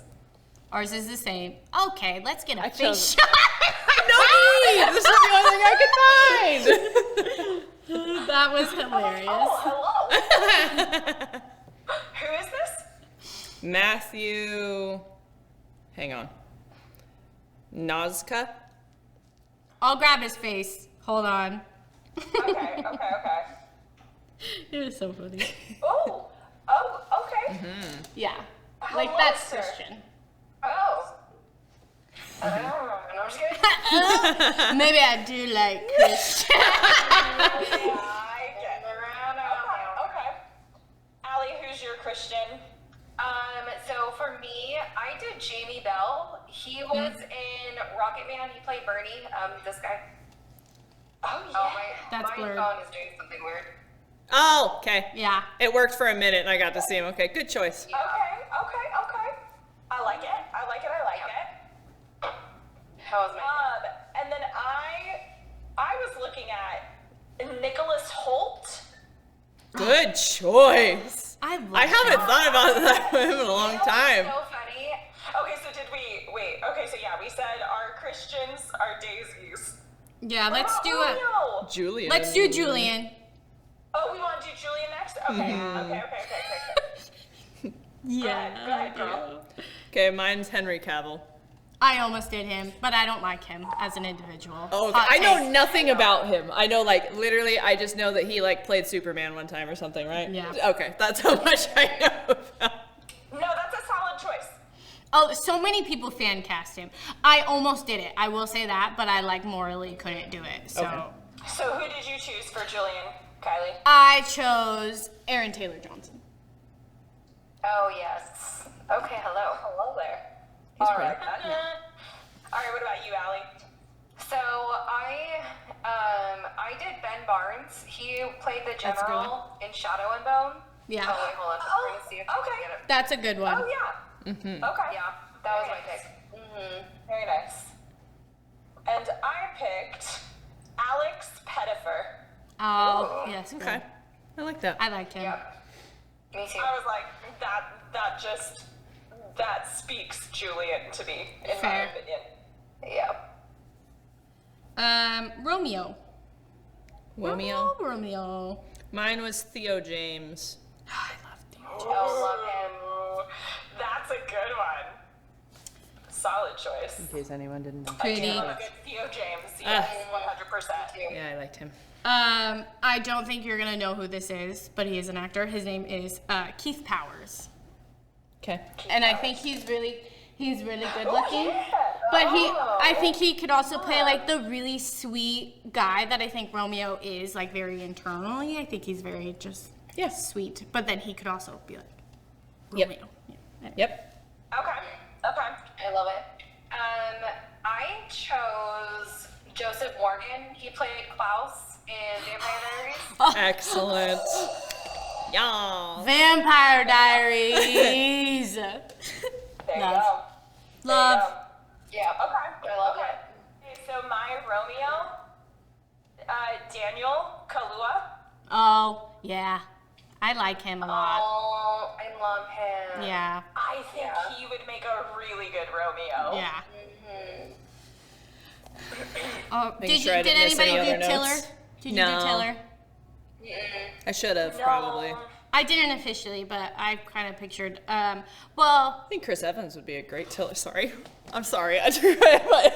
Ours is the same. Okay, let's get a face chose- shot. No, this is the only thing I could find. That was hilarious. Oh, hello. Who is this? Matthew. Hang on. Nazca. I'll grab his face. Hold on. Okay. It was so funny. Oh, okay. Yeah. Hello, Like that's sir. Christian. Oh. No, I'm just kidding. Maybe I do like Christian. I get it. Okay. Allie, who's your Christian? So for me, I did Jamie Bell. He was in Rocket Man. He played Bernie. This guy. Oh, yeah. Oh, That's my blurred. phone is doing something weird. Oh, okay. Yeah. It worked for a minute and I got to see him. Okay, good choice. Okay. I like it. How was my And then I was looking at Nicholas Holt. Good choice. I love I haven't thought about that for him in a long time. So funny. Okay, so did we wait? Okay, so yeah, we said our Christians are daisies. Yeah, let's do it. it. Julian. Let's do Julian. Oh, we want to do Julian next? Okay. Okay. Yeah. Go ahead, girl. Okay, mine's Henry Cavill. I almost did him, but I don't like him as an individual. Oh, okay. Hot I know take. nothing about him. I know, like, literally, I just know that he, like, played Superman one time or something, right? Yeah. Okay, that's how much I know about. No, that's a solid choice. Oh, so many people fan cast him. I almost did it. I will say that, but I like morally couldn't do it. So Okay. So who did you choose for Julian, Kylie? I chose Aaron Taylor Johnson. Oh, yes. Okay, hello. Hello there. He's All pretty right. All right, what about you, Allie? So I did Ben Barnes. He played the That's general in Shadow and Bone. Yeah. Oh, wait, hold on. Oh, We're gonna see if I okay. can get it. That's a good one. Oh, yeah. Okay. Yeah, that was my Nice. pick. Very nice. And I picked Alex Pettifer. Oh, yes. good. Okay. I like that. I liked him. Yep. Me too. I was like, that speaks Julian to me, in Fair. my opinion. Yeah. Romeo. Romeo. Mine was Theo James. I love Theo. Oh, love him. That's a good one. Solid choice. In case anyone didn't know. Pretty. I love a good Theo James. Yes, 100%. Yeah, I liked him. I don't think you're gonna know who this is, but he is an actor. His name is Keith Powers, Okay. and I think he's really good looking. But I think he could also play like the really sweet guy that I think Romeo is, like very internally. I think he's very just sweet. But then he could also be like Romeo. Yep. Okay. I love it. I chose Joseph Morgan. He played Klaus in Vampire Diaries. Excellent. Yeah. Vampire Diaries. There you Love. go. Love. Yeah. Okay. I love okay. it. Okay, so my Romeo, Daniel Kaluuya. Oh, yeah. I like him a lot. Oh, I love him. Yeah. I think he would make a really good Romeo. Yeah. Mm-hmm. Oh, Making sure I didn't miss any anybody do other Tiller? notes. Did you No. do Tiller? I should have, No. probably. I didn't officially, but I kind of pictured. Well, I think Chris Evans would be a great Tiller. Sorry. I'm sorry. I drew it.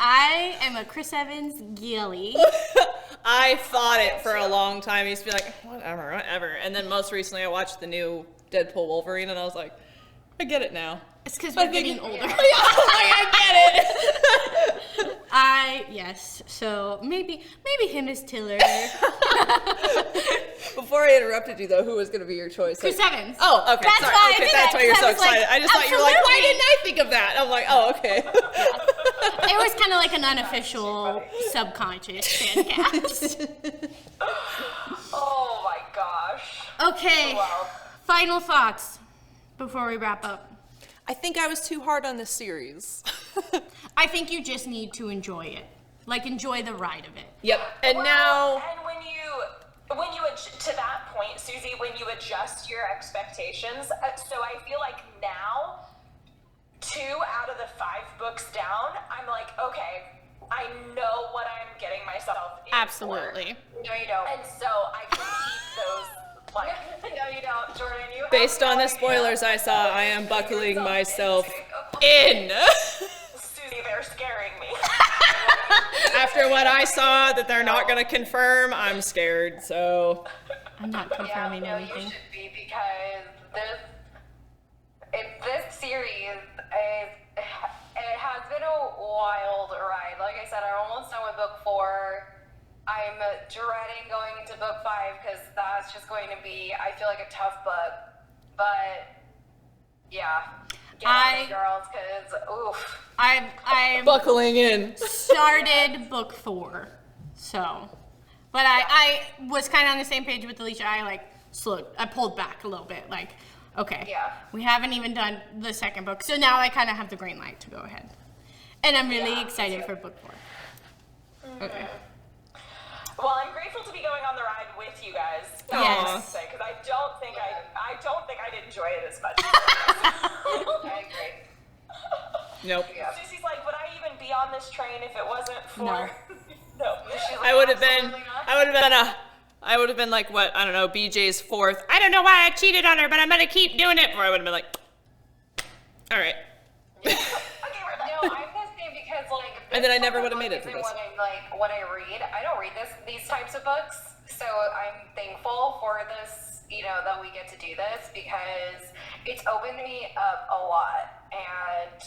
I am a Chris Evans gilly. I fought it for a long time. I used to be like, whatever. And then most recently I watched the new Deadpool Wolverine and I was like, I get it now. It's because we're getting older. I get it. Yes. So maybe him as Tiller. Before I interrupted you though, who was going to be your choice? Chris Evans. Oh, okay. That's sorry. why I Okay, did that's that, why you're 'cause so I was like, excited. I just thought you were like, why absolutely. didn't I think of that? I'm like, oh, okay. It was kind of like an unofficial subconscious fan cast. Oh my gosh. Okay. Wow. Final thoughts before we wrap up. I think I was too hard on this series. I think you just need to enjoy it. Like, enjoy the ride of it. Yep. And now... And when you to that point, Susie, when you adjust your expectations, so I feel like now, 2 out of the 5 books down, I'm like, okay, I know what I'm getting myself in Absolutely. No, you don't. for. And so I can keep those, like, No, you don't, Jordan. You have Based on no the idea. spoilers I saw, I am buckling myself in. Susie, they're scaring me. After what I saw that they're not going to confirm, I'm scared, so... I'm not confirming You anything. should be, because this series it has been a wild ride. Like I said, I'm almost done with book 4. I'm dreading going into book 5 because that's just going to be, I feel like, a tough book. But yeah, get on it, girls, because oof. I'm Buckling in. started book 4, so, but I was kind of on the same page with Allysha. I pulled back a little bit, like, okay, Yeah. we haven't even done the second book, so now I kind of have the green light to go ahead, and I'm really excited for book 4. Okay. Well, I'm grateful to be going on the ride with you guys. Yes. Because I don't think I'd enjoy it as much. I agree. Nope. Yeah. Susie's like, would I even be on this train if it wasn't for? No. No. She's like, I would have been, absolutely not. I would have been like, what, I don't know, BJ's 4th. I don't know why I cheated on her, but I'm going to keep doing it. Or I would have been like, all right. Okay, we're done. No, I'm the same because like. And then I this never type would of have made book it to isn't this. What I read. I don't read these types of books, so I'm thankful for this. That we get to do this because it's opened me up a lot, and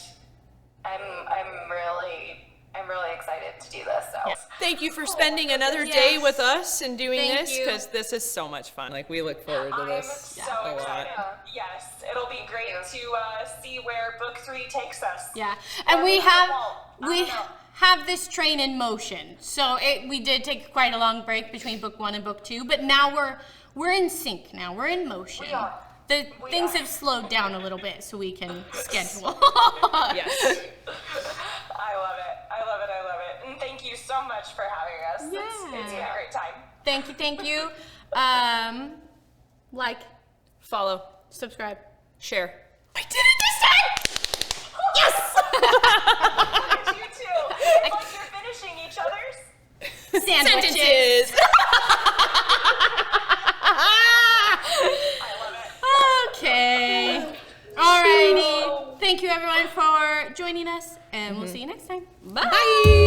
I'm really excited to do this. So. Thank you for spending another day Yes. with us and doing Thank this, you. because this is so much fun. Like, we look forward to I'm this so a excited. lot. Yes, it'll be great to see where book 3 takes us. Yeah, and Or we maybe it have won't. I we don't know. have this train in motion. So we did take quite a long break between book 1 and book 2, but now we're in sync. Now we're in motion. We are. Things have slowed down a little bit, so we can schedule. Yes. I love it. And thank you so much for having us. It's been a great time. Thank you. Like, Follow, subscribe. share. I did it this time. Yes. You too. It's like you're finishing each other's. Sandwiches. I love it. Okay. Alrighty. Thank you everyone for joining us, and we'll see you next time. Bye. Bye.